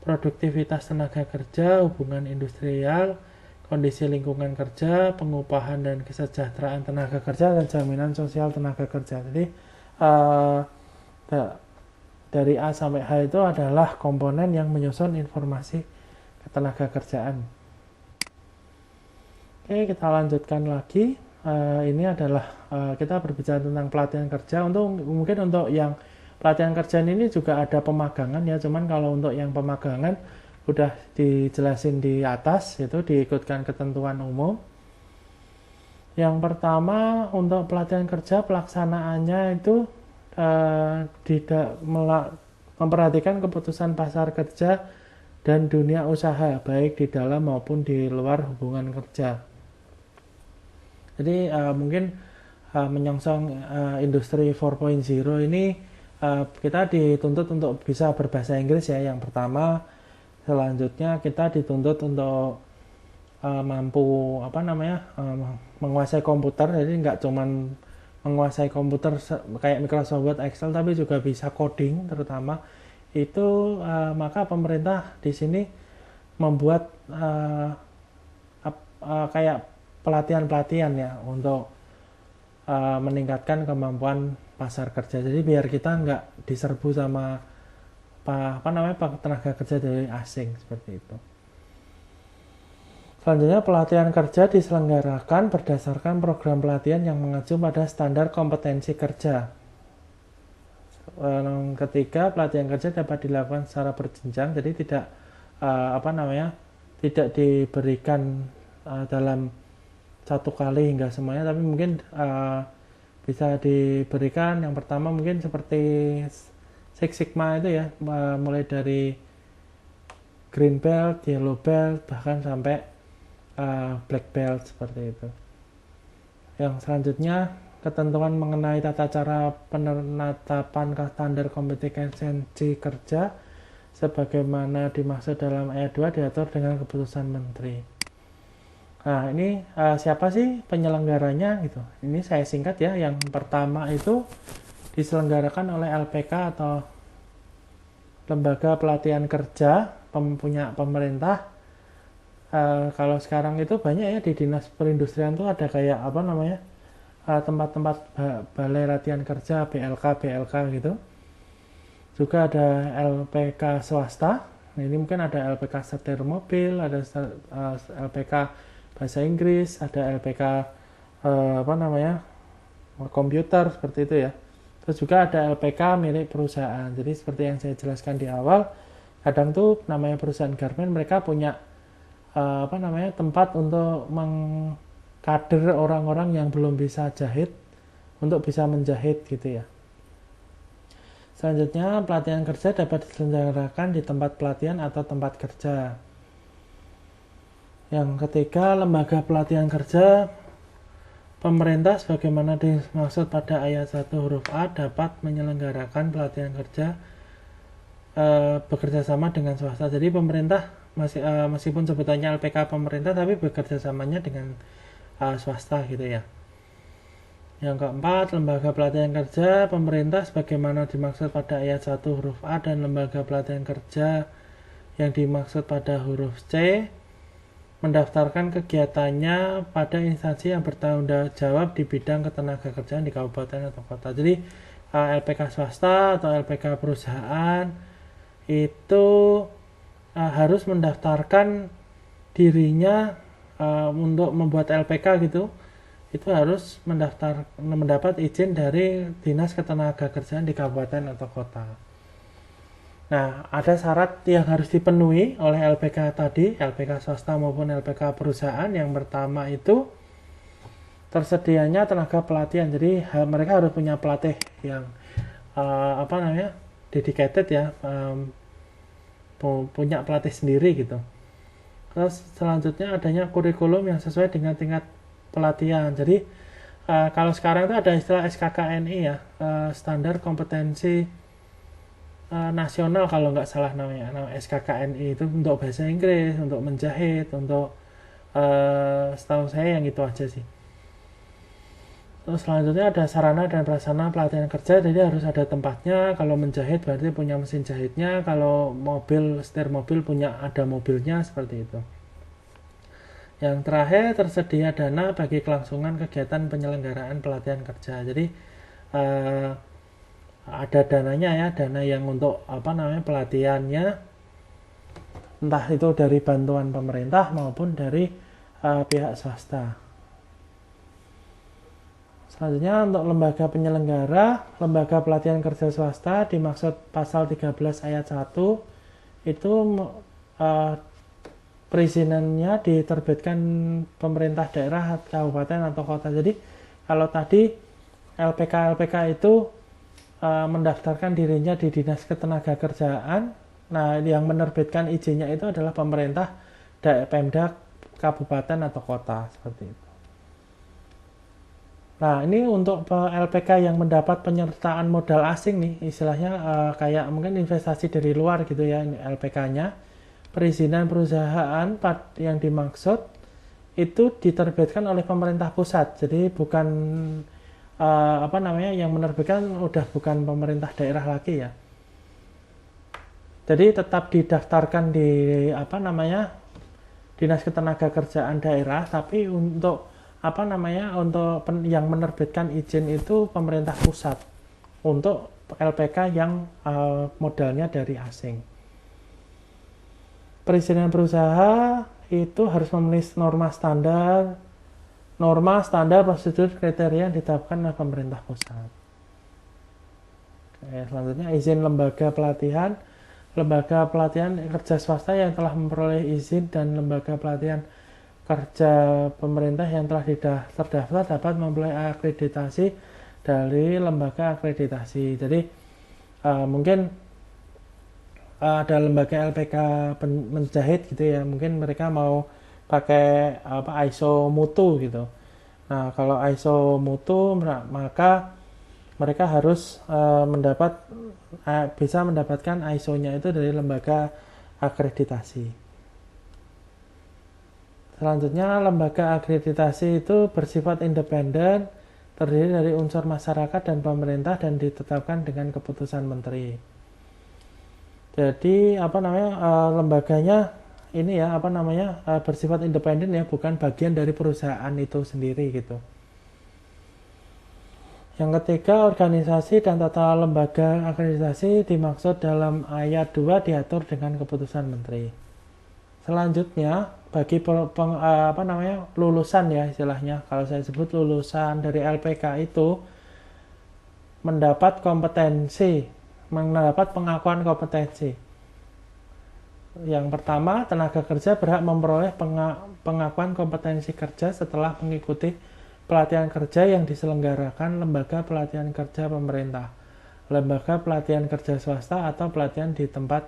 produktivitas tenaga kerja, hubungan industrial, kondisi lingkungan kerja, pengupahan dan kesejahteraan tenaga kerja, dan jaminan sosial tenaga kerja. Jadi uh, dari A sampai H itu adalah komponen yang menyusun informasi ketenaga kerjaan. Oke, kita lanjutkan lagi. Ini adalah kita berbicara tentang pelatihan kerja. Mungkin untuk yang pelatihan kerja ini juga ada pemagangan ya, cuman kalau untuk yang pemagangan udah dijelasin di atas, itu diikutkan ketentuan umum. Yang pertama, untuk pelatihan kerja pelaksanaannya itu tidak memperhatikan keputusan pasar kerja dan dunia usaha, baik di dalam maupun di luar hubungan kerja. Jadi mungkin menyongsong industri 4.0 ini kita dituntut untuk bisa berbahasa Inggris ya, yang pertama. Selanjutnya kita dituntut untuk mampu menguasai komputer, jadi nggak cuman menguasai komputer kayak Microsoft Word, Excel, tapi juga bisa coding terutama itu. Maka pemerintah di sini membuat kayak pelatihan ya untuk meningkatkan kemampuan pasar kerja. Jadi biar kita nggak diserbu sama tenaga kerja dari asing seperti itu. Selanjutnya, pelatihan kerja diselenggarakan berdasarkan program pelatihan yang mengacu pada standar kompetensi kerja. Ketiga, pelatihan kerja dapat dilakukan secara berjenjang, jadi tidak diberikan dalam satu kali hingga semuanya, tapi mungkin bisa diberikan yang pertama mungkin seperti Six Sigma itu ya, mulai dari green belt, yellow belt, bahkan sampai black belt seperti itu. Yang selanjutnya, ketentuan mengenai tata cara penetapan standar kompetensi kerja sebagaimana dimaksud dalam ayat 2 diatur dengan keputusan menteri. Nah, ini siapa sih penyelenggaranya gitu. Ini saya singkat ya. Yang pertama itu diselenggarakan oleh LPK atau Lembaga Pelatihan Kerja punya pemerintah. Kalau sekarang itu banyak ya, di Dinas Perindustrian tuh ada kayak tempat-tempat balai latihan kerja, BLK gitu. Juga ada LPK swasta. Nah, ini mungkin ada LPK setir mobil, ada LPK bahasa Inggris, ada LPK komputer seperti itu ya. Terus juga ada LPK milik perusahaan. Jadi seperti yang saya jelaskan di awal, kadang tuh namanya perusahaan garment mereka punya tempat untuk mengkader orang-orang yang belum bisa jahit untuk bisa menjahit gitu ya. Selanjutnya, pelatihan kerja dapat diselenggarakan di tempat pelatihan atau tempat kerja. Yang ketiga, lembaga pelatihan kerja pemerintah sebagaimana dimaksud pada ayat 1 huruf A dapat menyelenggarakan pelatihan kerja bekerja sama dengan swasta. Jadi pemerintah meskipun sebutannya LPK pemerintah, tapi bekerja samanya dengan swasta gitu ya. Yang keempat, lembaga pelatihan kerja pemerintah sebagaimana dimaksud pada ayat 1 huruf A dan lembaga pelatihan kerja yang dimaksud pada huruf C mendaftarkan kegiatannya pada instansi yang bertanggung jawab di bidang ketenaga kerjaan di kabupaten atau kota. Jadi LPK swasta atau LPK perusahaan itu harus mendaftarkan dirinya untuk membuat LPK gitu. Itu harus mendapat izin dari Dinas Ketenagakerjaan di kabupaten atau kota. Nah, ada syarat yang harus dipenuhi oleh LPK tadi, LPK swasta maupun LPK perusahaan. Yang pertama itu tersedianya tenaga pelatihan. Jadi mereka harus punya pelatih yang dedicated ya, punya pelatih sendiri gitu. Terus selanjutnya adanya kurikulum yang sesuai dengan tingkat pelatihan. Jadi kalau sekarang itu ada istilah SKKNI ya, standar kompetensi nasional kalau nggak salah namanya SKKNI. Itu untuk bahasa Inggris, untuk menjahit, untuk setahu saya yang itu aja sih. Terus selanjutnya ada sarana dan prasarana pelatihan kerja, jadi harus ada tempatnya. Kalau menjahit berarti punya mesin jahitnya, kalau setir mobil ada mobilnya, seperti itu. Yang terakhir, tersedia dana bagi kelangsungan kegiatan penyelenggaraan pelatihan kerja. Jadi ada dananya ya, dana yang untuk pelatihannya, entah itu dari bantuan pemerintah maupun dari pihak swasta. Selanjutnya untuk lembaga penyelenggara, lembaga pelatihan kerja swasta dimaksud pasal 13 ayat 1 itu perizinannya diterbitkan pemerintah daerah, kabupaten atau kota. Jadi kalau tadi LPK itu mendaftarkan dirinya di Dinas Ketenagakerjaan, nah yang menerbitkan izinnya itu adalah pemerintah Pemda kabupaten atau kota, seperti itu. Nah, ini untuk LPK yang mendapat penyertaan modal asing nih, istilahnya kayak mungkin investasi dari luar gitu ya, ini LPK-nya. Perizinan perusahaan yang dimaksud itu diterbitkan oleh pemerintah pusat. Jadi bukan yang menerbitkan udah bukan pemerintah daerah lagi ya. Jadi tetap didaftarkan di Dinas Ketenagakerjaan daerah, tapi untuk untuk yang menerbitkan izin itu pemerintah pusat untuk LPK yang modalnya dari asing. Perizinan berusaha itu harus memenuhi norma standar prosedur kriteria yang ditetapkan oleh pemerintah pusat. Oke, selanjutnya izin lembaga pelatihan kerja swasta yang telah memperoleh izin dan lembaga pelatihan kerja pemerintah yang telah terdaftar dapat memperoleh akreditasi dari lembaga akreditasi. Jadi mungkin ada lembaga LPK menjahit gitu ya, mungkin mereka mau pakai ISO mutu gitu. Nah kalau ISO mutu maka mereka harus bisa mendapatkan ISO-nya itu dari lembaga akreditasi. Selanjutnya, lembaga akreditasi itu bersifat independen, terdiri dari unsur masyarakat dan pemerintah dan ditetapkan dengan keputusan menteri. Jadi lembaganya ini ya bersifat independen ya, bukan bagian dari perusahaan itu sendiri gitu. Yang ketiga, organisasi dan tata lembaga akreditasi dimaksud dalam ayat 2 diatur dengan keputusan menteri. Selanjutnya, bagi lulusan ya istilahnya, kalau saya sebut lulusan dari LPK itu mendapat pengakuan kompetensi. Yang pertama, tenaga kerja berhak memperoleh pengakuan kompetensi kerja setelah mengikuti pelatihan kerja yang diselenggarakan lembaga pelatihan kerja pemerintah, lembaga pelatihan kerja swasta atau pelatihan di tempat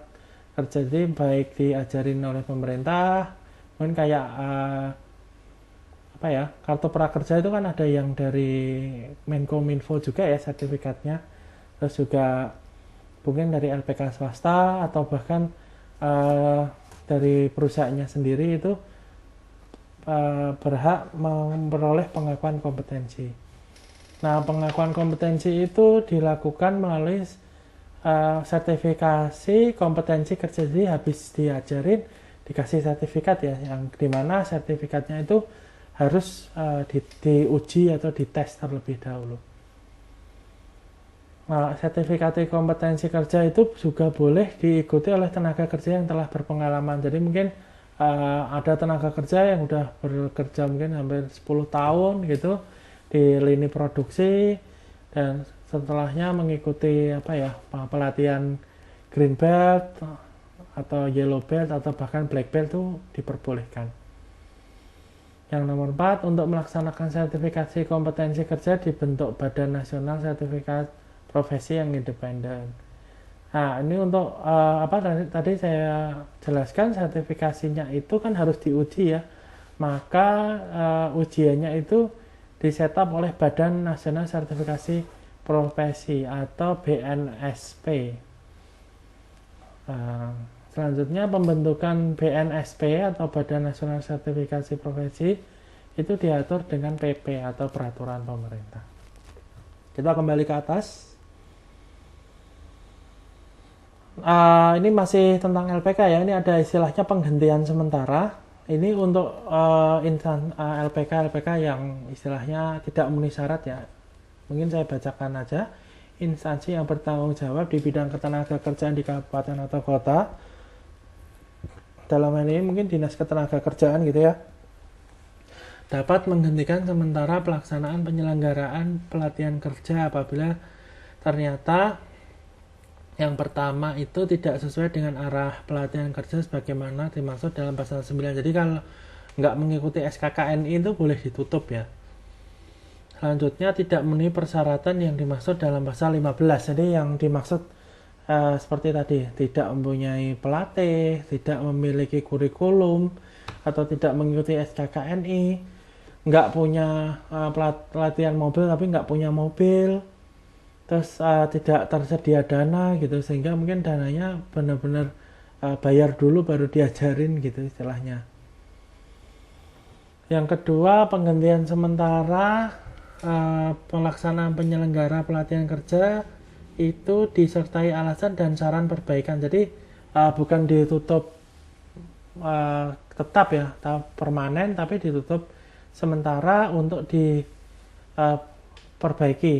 kerja. Jadi baik diajarin oleh pemerintah, mungkin kayak kartu prakerja itu kan ada yang dari Menkominfo juga ya sertifikatnya, terus juga mungkin dari LPK swasta atau bahkan dari perusahaannya sendiri itu berhak memperoleh pengakuan kompetensi. Nah, pengakuan kompetensi itu dilakukan melalui sertifikasi kompetensi kerja. Jadi habis diajarin dikasih sertifikat ya, yang dimana sertifikatnya itu harus diuji atau dites terlebih dahulu. Nah, sertifikat kompetensi kerja itu juga boleh diikuti oleh tenaga kerja yang telah berpengalaman. Jadi mungkin ada tenaga kerja yang udah bekerja mungkin hampir 10 tahun gitu di lini produksi, dan setelahnya mengikuti pelatihan green belt atau yellow belt atau bahkan black belt itu diperbolehkan. Yang nomor 4, untuk melaksanakan sertifikasi kompetensi kerja dibentuk Badan Nasional Sertifikat Profesi yang independen. Nah, ini untuk tadi saya jelaskan sertifikasinya itu kan harus diuji ya. Maka ujiannya itu disetup oleh Badan Nasional Sertifikasi Profesi atau BNSP. Selanjutnya, pembentukan BNSP atau Badan Nasional Sertifikasi Profesi itu diatur dengan PP atau peraturan pemerintah. Kita kembali ke atas. Ini masih tentang LPK ya. Ini ada istilahnya penghentian sementara. Ini untuk insan LPK yang istilahnya tidak memenuhi syarat ya. Mungkin saya bacakan aja. instansi yang bertanggung jawab di bidang ketenagakerjaan di kabupaten atau kota. Dalam hal ini mungkin Dinas Ketenagakerjaan gitu ya, dapat menghentikan sementara pelaksanaan penyelenggaraan pelatihan kerja apabila ternyata yang pertama itu tidak sesuai dengan arah pelatihan kerja sebagaimana dimaksud dalam pasal 9. Jadi kalau nggak mengikuti SKKNI itu boleh ditutup ya. Selanjutnya tidak memenuhi persyaratan yang dimaksud dalam pasal 15. Jadi yang dimaksud seperti tadi, tidak mempunyai pelatih, tidak memiliki kurikulum, atau tidak mengikuti SKKNI, nggak punya pelatihan mobil tapi nggak punya mobil, terus tidak tersedia dana gitu, sehingga mungkin dananya benar-benar bayar dulu baru diajarin gitu istilahnya. Yang kedua, penggantian sementara pelaksanaan penyelenggara pelatihan kerja itu disertai alasan dan saran perbaikan. Jadi bukan ditutup tetap ya, permanen, tapi ditutup sementara untuk diperbaiki.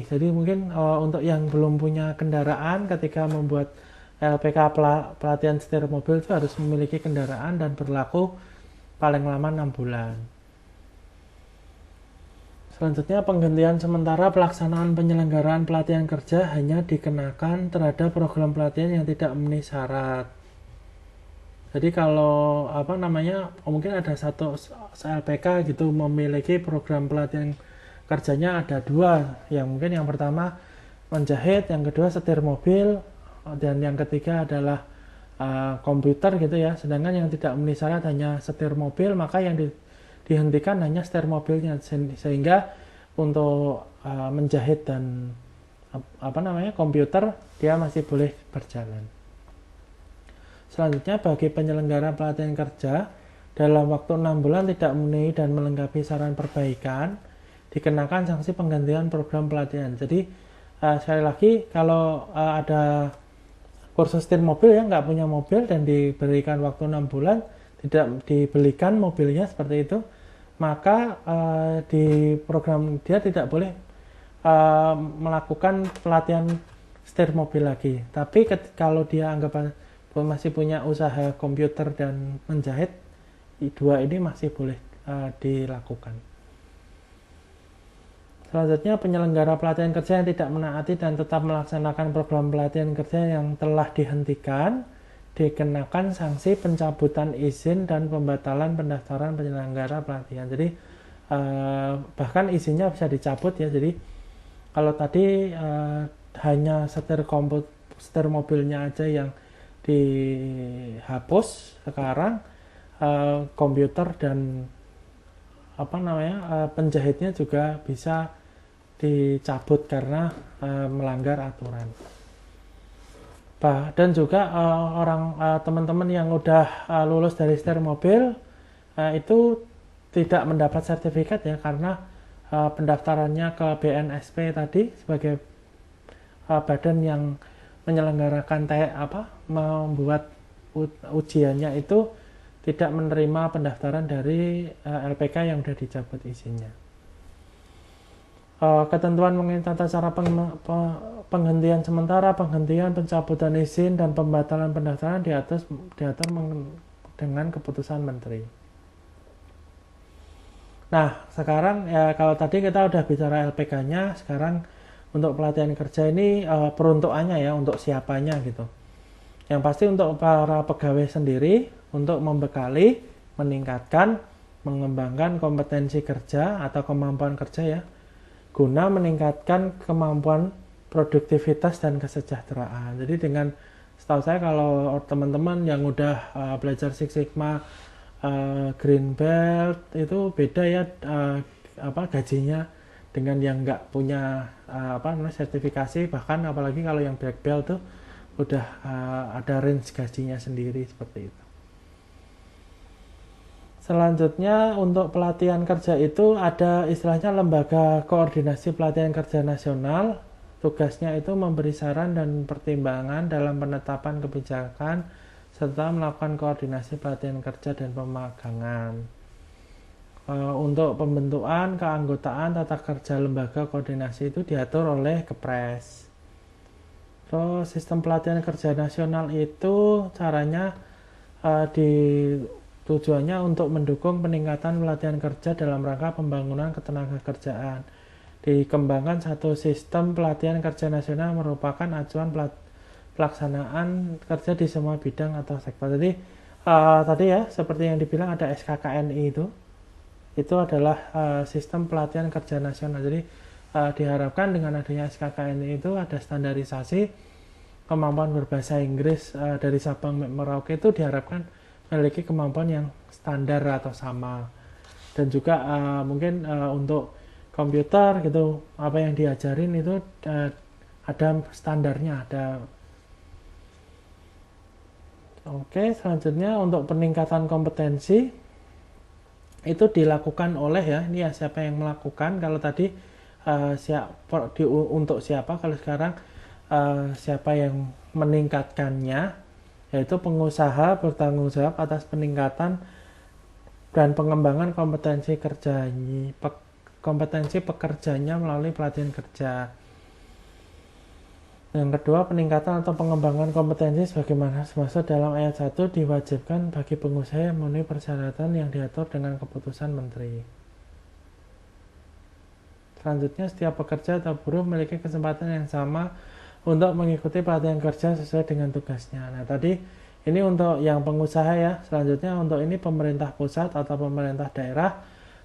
Jadi mungkin untuk yang belum punya kendaraan ketika membuat LPK pelatihan setir mobil itu harus memiliki kendaraan dan berlaku paling lama 6 bulan. Selanjutnya, penggantian sementara pelaksanaan penyelenggaraan pelatihan kerja hanya dikenakan terhadap program pelatihan yang tidak memenuhi syarat. Jadi kalau mungkin ada satu LPK gitu memiliki program pelatihan kerjanya ada 2, yang mungkin yang pertama menjahit, yang kedua setir mobil, dan yang ketiga adalah komputer gitu ya. Sedangkan yang tidak memenuhi syarat hanya setir mobil, maka yang dihentikan hanya setir mobilnya, sehingga untuk menjahit dan komputer dia masih boleh berjalan. Selanjutnya, bagi penyelenggara pelatihan kerja dalam waktu 6 bulan tidak memenuhi dan melengkapi saran perbaikan, dikenakan sanksi penggantian program pelatihan. Jadi sekali lagi, kalau ada kursus setir mobil ya, nggak punya mobil dan diberikan waktu 6 bulan tidak dibelikan mobilnya seperti itu, maka di program dia tidak boleh melakukan pelatihan setir mobil lagi. Tapi kalau dia anggapan masih punya usaha komputer dan menjahit, 2 ini masih boleh dilakukan. Selanjutnya, penyelenggara pelatihan kerja yang tidak menaati dan tetap melaksanakan program pelatihan kerja yang telah dihentikan dikenakan sanksi pencabutan izin dan pembatalan pendaftaran penyelenggara pelatihan. Jadi bahkan izinnya bisa dicabut ya. Jadi kalau tadi hanya setir mobilnya aja yang dihapus, sekarang komputer dan penjahitnya juga bisa dicabut karena melanggar aturan. Dan juga teman-teman yang udah lulus dari setir mobil itu tidak mendapat sertifikat ya, karena pendaftarannya ke BNSP tadi sebagai badan yang menyelenggarakan membuat ujiannya itu tidak menerima pendaftaran dari LPK yang sudah dicabut izinnya. Ketentuan mengenai tata cara penghentian sementara, penghentian, pencabutan izin, dan pembatalan pendaftaran diatur dengan keputusan menteri. Nah, sekarang ya, kalau tadi kita udah bicara LPK-nya, sekarang untuk pelatihan kerja ini peruntukannya ya, untuk siapanya gitu. Yang pasti untuk para pegawai sendiri, untuk membekali, meningkatkan, mengembangkan kompetensi kerja atau kemampuan kerja ya, guna meningkatkan kemampuan produktivitas dan kesejahteraan. Jadi dengan setahu saya kalau teman-teman yang udah belajar Six Sigma Green Belt itu beda ya gajinya dengan yang nggak punya sertifikasi, bahkan apalagi kalau yang Black Belt tuh udah ada range gajinya sendiri seperti itu. Selanjutnya untuk pelatihan kerja itu ada istilahnya Lembaga Koordinasi Pelatihan Kerja Nasional. Tugasnya itu memberi saran dan pertimbangan dalam penetapan kebijakan serta melakukan koordinasi pelatihan kerja dan pemagangan. Untuk pembentukan keanggotaan tata kerja lembaga koordinasi itu diatur oleh Kepres. Terus sistem pelatihan kerja nasional itu caranya tujuannya untuk mendukung peningkatan pelatihan kerja dalam rangka pembangunan ketenagakerjaan. Dikembangkan satu sistem pelatihan kerja nasional merupakan acuan pelaksanaan kerja di semua bidang atau sektor. Jadi tadi ya seperti yang dibilang ada SKKNI itu adalah sistem pelatihan kerja nasional. Jadi diharapkan dengan adanya SKKNI itu ada standarisasi kemampuan berbahasa Inggris dari Sabang Merauke itu diharapkan memiliki kemampuan yang standar atau sama. Dan juga mungkin untuk komputer gitu, apa yang diajarin itu ada standarnya, ada. Oke, selanjutnya untuk peningkatan kompetensi itu dilakukan oleh ya, ini ya siapa yang melakukan. Kalau tadi untuk siapa, kalau sekarang siapa yang meningkatkannya, yaitu pengusaha bertanggung jawab atas peningkatan dan pengembangan kompetensi pekerjanya melalui pelatihan kerja. Yang kedua, peningkatan atau pengembangan kompetensi sebagaimana dimaksud dalam ayat 1 diwajibkan bagi pengusaha yang memenuhi persyaratan yang diatur dengan keputusan menteri. Selanjutnya, setiap pekerja atau buruh memiliki kesempatan yang sama untuk mengikuti pelatihan kerja sesuai dengan tugasnya. Nah, tadi ini untuk yang pengusaha ya. Selanjutnya untuk ini pemerintah pusat atau pemerintah daerah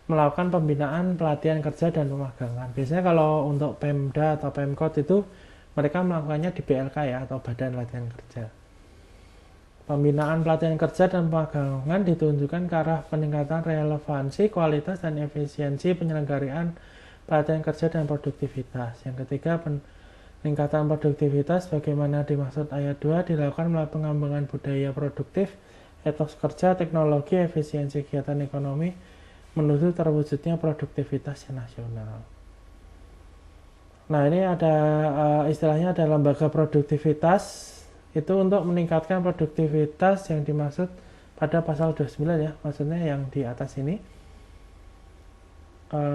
melakukan pembinaan pelatihan kerja dan pemagangan. Biasanya kalau untuk Pemda atau Pemkot itu mereka melakukannya di BLK ya, atau Badan Latihan Kerja. Pembinaan pelatihan kerja dan pemagangan ditunjukkan ke arah peningkatan relevansi, kualitas, dan efisiensi penyelenggaraan pelatihan kerja dan produktivitas. Yang ketiga, peningkatan produktivitas bagaimana dimaksud ayat 2 dilakukan melalui pengembangan budaya produktif, etos kerja, teknologi, efisiensi kegiatan ekonomi menuju terwujudnya produktivitas yang nasional. Nah, ini ada istilahnya ada lembaga produktivitas itu untuk meningkatkan produktivitas yang dimaksud pada pasal 29 ya, maksudnya yang di atas ini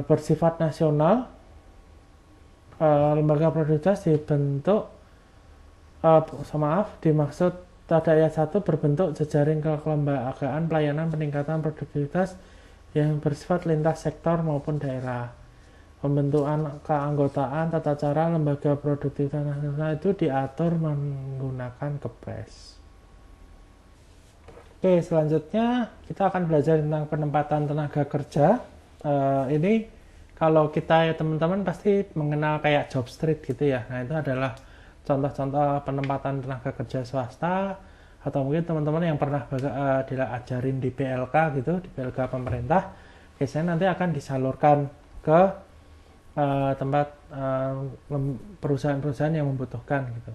bersifat nasional. Lembaga produktivitas dibentuk dimaksud pada ayat 1 berbentuk jejaring kelembagaan pelayanan peningkatan produktivitas yang bersifat lintas sektor maupun daerah. Pembentukan keanggotaan tata cara lembaga produktivitas nasional itu diatur menggunakan Kepres. Oke, selanjutnya kita akan belajar tentang penempatan tenaga kerja. Ini kalau kita ya teman-teman pasti mengenal kayak job street gitu ya. Nah, itu adalah contoh-contoh penempatan tenaga kerja swasta, atau mungkin teman-teman yang pernah diajarin di PLK gitu, di PLK pemerintah, biasanya nanti akan disalurkan ke tempat perusahaan-perusahaan yang membutuhkan gitu.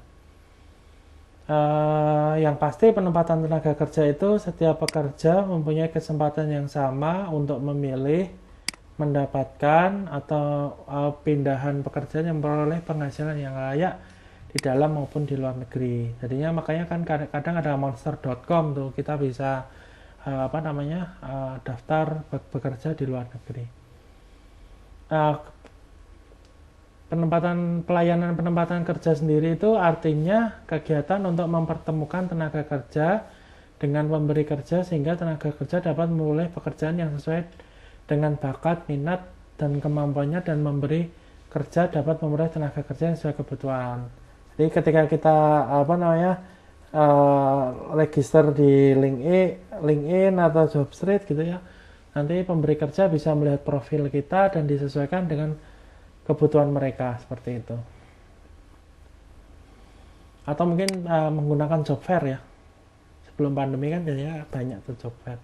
Yang pasti penempatan tenaga kerja itu setiap pekerja mempunyai kesempatan yang sama untuk memilih, mendapatkan atau pindahan pekerjaan yang memperoleh penghasilan yang layak di dalam maupun di luar negeri. Jadinya makanya kan kadang-kadang ada monster.com tuh, kita bisa daftar bekerja di luar negeri. Pelayanan penempatan kerja sendiri itu artinya kegiatan untuk mempertemukan tenaga kerja dengan pemberi kerja sehingga tenaga kerja dapat memperoleh pekerjaan yang sesuai dengan bakat, minat, dan kemampuannya, dan memberi kerja dapat memperoleh tenaga kerja yang sesuai kebutuhan. Jadi ketika kita register di LinkedIn atau Jobstreet gitu ya, nanti pemberi kerja bisa melihat profil kita dan disesuaikan dengan kebutuhan mereka seperti itu. Atau mungkin menggunakan job fair ya. Sebelum pandemi kan biasanya banyak tuh job fair.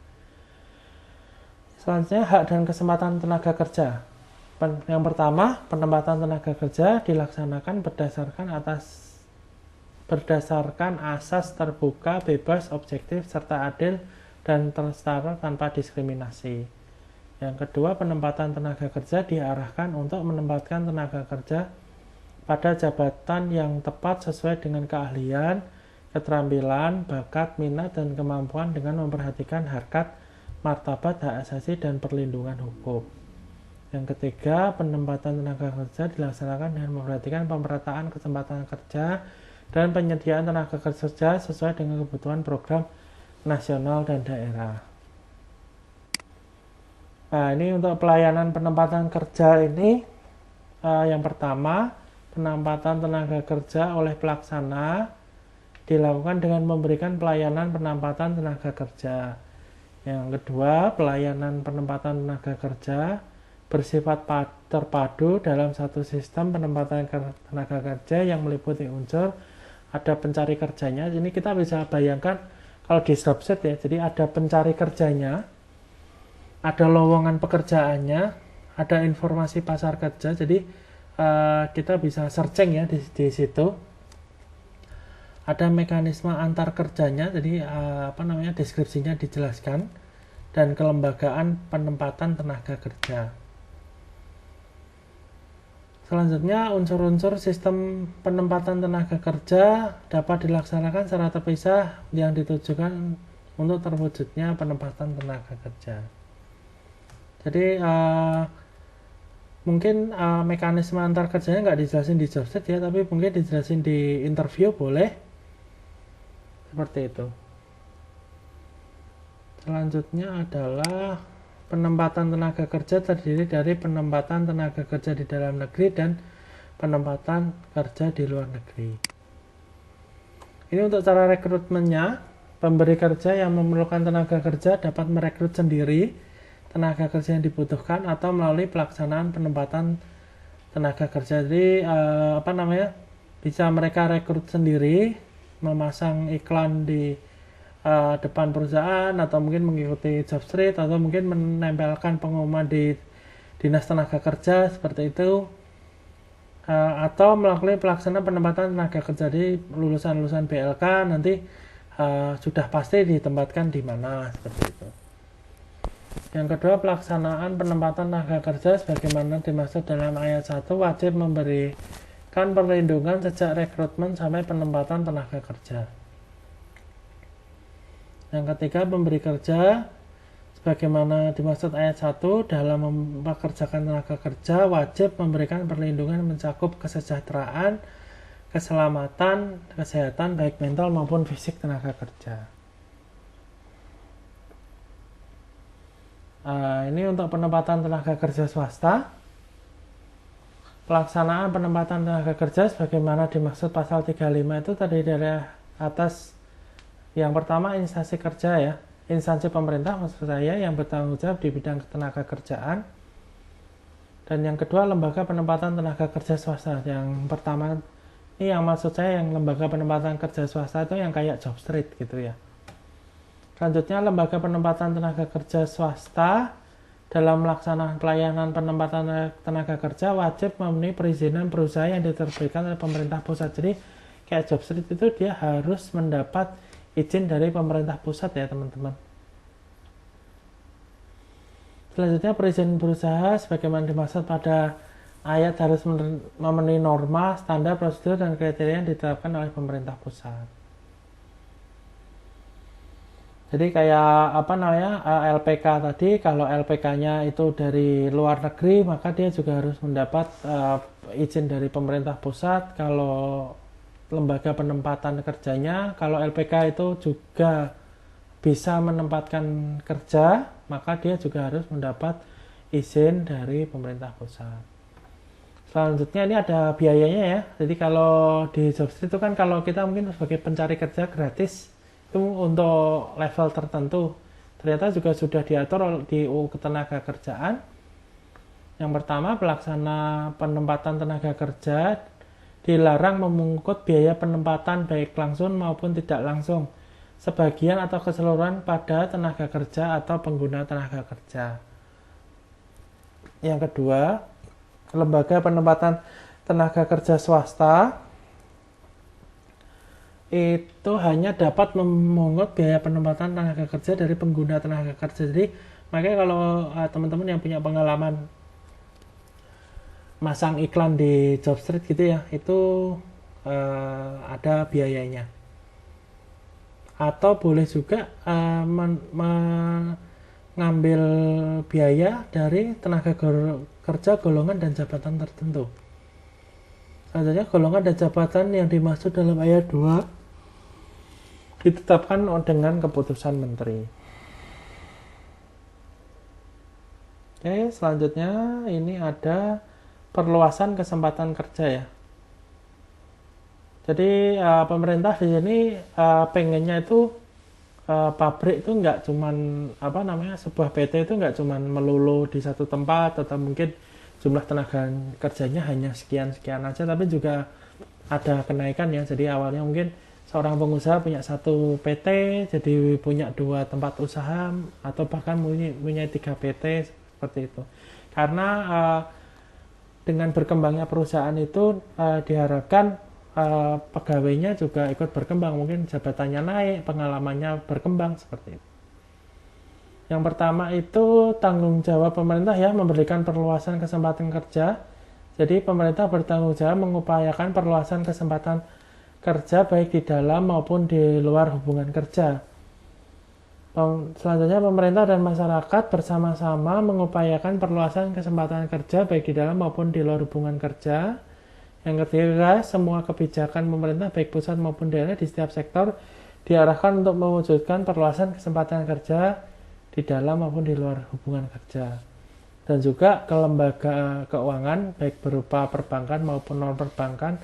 Selanjutnya hak dan kesempatan tenaga kerja. Yang pertama, penempatan tenaga kerja dilaksanakan berdasarkan asas terbuka, bebas, objektif, serta adil dan tersetara tanpa diskriminasi. Yang kedua, penempatan tenaga kerja diarahkan untuk menempatkan tenaga kerja pada jabatan yang tepat sesuai dengan keahlian, keterampilan, bakat, minat, dan kemampuan dengan memperhatikan harkat, martabat, hak asasi, dan perlindungan hukum. Yang ketiga, penempatan tenaga kerja dilaksanakan dengan memperhatikan pemerataan kesempatan kerja dan penyediaan tenaga kerja sesuai dengan kebutuhan program nasional dan daerah. Nah, ini untuk pelayanan penempatan kerja ini, yang pertama, penempatan tenaga kerja oleh pelaksana dilakukan dengan memberikan pelayanan penempatan tenaga kerja. Yang kedua, pelayanan penempatan tenaga kerja bersifat terpadu dalam satu sistem penempatan tenaga kerja yang meliputi unsur ada pencari kerjanya. Ini kita bisa bayangkan kalau di subset ya, jadi ada pencari kerjanya, ada lowongan pekerjaannya, ada informasi pasar kerja. Jadi kita bisa searching ya di situ. Ada mekanisme antar kerjanya, jadi deskripsinya dijelaskan, dan kelembagaan penempatan tenaga kerja. Selanjutnya, unsur-unsur sistem penempatan tenaga kerja dapat dilaksanakan secara terpisah yang ditujukan untuk terwujudnya penempatan tenaga kerja. Jadi mungkin mekanisme antar kerjanya nggak dijelasin di jobset ya, tapi mungkin dijelasin di interview boleh. Seperti itu. Selanjutnya adalah penempatan tenaga kerja terdiri dari penempatan tenaga kerja di dalam negeri dan penempatan kerja di luar negeri. Ini untuk cara rekrutmennya, pemberi kerja yang memerlukan tenaga kerja dapat merekrut sendiri tenaga kerja yang dibutuhkan atau melalui pelaksanaan penempatan tenaga kerja. Jadi bisa mereka rekrut sendiri, memasang iklan di depan perusahaan, atau mungkin mengikuti job street, atau mungkin menempelkan pengumuman di dinas tenaga kerja seperti itu, atau melakukan pelaksanaan penempatan tenaga kerja di lulusan-lulusan BLK nanti sudah pasti ditempatkan di mana, seperti itu. Yang kedua, pelaksanaan penempatan tenaga kerja sebagaimana dimaksud dalam ayat 1 wajib memberikan perlindungan sejak rekrutmen sampai penempatan tenaga kerja. Yang ketiga, pemberi kerja sebagaimana dimaksud ayat 1 dalam mempekerjakan tenaga kerja wajib memberikan perlindungan mencakup kesejahteraan, keselamatan, kesehatan baik mental maupun fisik tenaga kerja. Ini untuk penempatan tenaga kerja swasta. Pelaksanaan penempatan tenaga kerja sebagaimana dimaksud pasal 35 itu tadi dari atas. Yang pertama, instansi kerja ya, instansi pemerintah maksud saya yang bertanggung jawab di bidang tenaga kerjaan. Dan yang kedua, lembaga penempatan tenaga kerja swasta. Yang pertama ini yang maksud saya yang lembaga penempatan kerja swasta itu yang kayak job street gitu ya. Selanjutnya, lembaga penempatan tenaga kerja swasta dalam melaksanakan pelayanan penempatan tenaga kerja wajib memenuhi perizinan perusahaan yang diterbitkan oleh pemerintah pusat. Jadi kayak job street itu dia harus mendapat izin dari pemerintah pusat ya teman-teman. Selanjutnya, perizinan berusaha sebagaimana dimaksud pada ayat harus memenuhi norma, standar, prosedur, dan kriteria yang ditetapkan oleh pemerintah pusat. Jadi kayak LPK tadi, kalau LPK-nya itu dari luar negeri, maka dia juga harus mendapat izin dari pemerintah pusat. Kalau lembaga penempatan kerjanya, kalau LPK itu juga bisa menempatkan kerja, maka dia juga harus mendapat izin dari pemerintah pusat. Selanjutnya ini ada biayanya ya. Jadi kalau di Jobstreet itu kan kalau kita mungkin sebagai pencari kerja gratis, itu untuk level tertentu ternyata juga sudah diatur di UU Ketenagakerjaan. Yang pertama, pelaksana penempatan tenaga kerja dilarang memungut biaya penempatan baik langsung maupun tidak langsung, sebagian atau keseluruhan pada tenaga kerja atau pengguna tenaga kerja. Yang kedua, lembaga penempatan tenaga kerja swasta itu hanya dapat memungut biaya penempatan tenaga kerja dari pengguna tenaga kerja. Jadi makanya kalau teman-teman yang punya pengalaman masang iklan di Jobstreet gitu ya, itu ada biayanya. Atau boleh juga mengambil biaya dari tenaga kerja golongan dan jabatan tertentu. Selanjutnya, golongan dan jabatan yang dimaksud dalam ayat 2 ditetapkan dengan keputusan menteri. Oke, selanjutnya ini ada perluasan kesempatan kerja ya. Jadi pemerintah di sini pengennya itu pabrik itu nggak cuman sebuah PT itu nggak cuman melulu di satu tempat atau mungkin jumlah tenaga kerjanya hanya sekian aja, tapi juga ada kenaikan ya. Jadi awalnya mungkin seorang pengusaha punya satu PT jadi punya 2 tempat usaha atau bahkan punya 3 PT seperti itu. Karena dengan berkembangnya perusahaan itu diharapkan pegawainya juga ikut berkembang, mungkin jabatannya naik, pengalamannya berkembang seperti itu. Yang pertama itu tanggung jawab pemerintah ya, memberikan perluasan kesempatan kerja. Jadi pemerintah bertanggung jawab mengupayakan perluasan kesempatan kerja baik di dalam maupun di luar hubungan kerja. Selanjutnya pemerintah dan masyarakat bersama-sama mengupayakan perluasan kesempatan kerja baik di dalam maupun di luar hubungan kerja. Yang ketiga, semua kebijakan pemerintah baik pusat maupun daerah di setiap sektor diarahkan untuk mewujudkan perluasan kesempatan kerja di dalam maupun di luar hubungan kerja. Dan juga ke lembaga keuangan baik berupa perbankan maupun non perbankan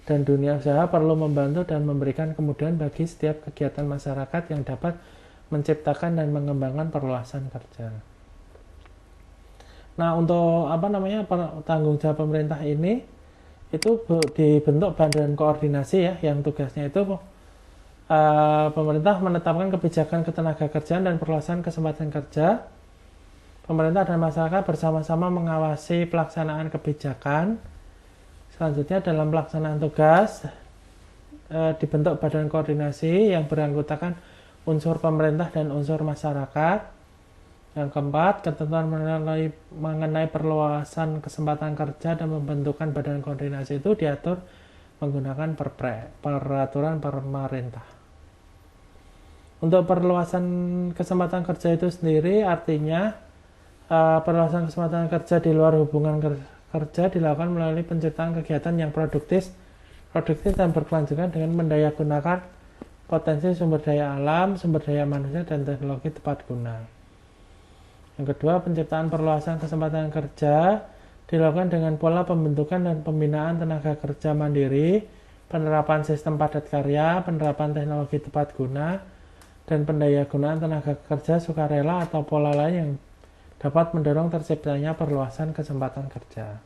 dan dunia usaha perlu membantu dan memberikan kemudahan bagi setiap kegiatan masyarakat yang dapat menciptakan dan mengembangkan perluasan kerja. Nah, untuk tanggung jawab pemerintah ini itu dibentuk badan koordinasi ya, yang tugasnya itu pemerintah menetapkan kebijakan ketenagakerjaan dan perluasan kesempatan kerja. Pemerintah dan masyarakat bersama-sama mengawasi pelaksanaan kebijakan. Selanjutnya dalam pelaksanaan tugas dibentuk badan koordinasi yang beranggotakan unsur pemerintah dan unsur masyarakat. Yang keempat, ketentuan mengenai perluasan kesempatan kerja dan pembentukan badan koordinasi itu diatur menggunakan peraturan pemerintah. Untuk perluasan kesempatan kerja itu sendiri artinya perluasan kesempatan kerja di luar hubungan kerja dilakukan melalui penciptaan kegiatan yang produktif dan berkelanjutan dengan mendayagunakan potensi sumber daya alam, sumber daya manusia, dan teknologi tepat guna. Yang kedua, penciptaan perluasan kesempatan kerja dilakukan dengan pola pembentukan dan pembinaan tenaga kerja mandiri, penerapan sistem padat karya, penerapan teknologi tepat guna, dan pendayagunaan tenaga kerja sukarela atau pola lain yang dapat mendorong terciptanya perluasan kesempatan kerja.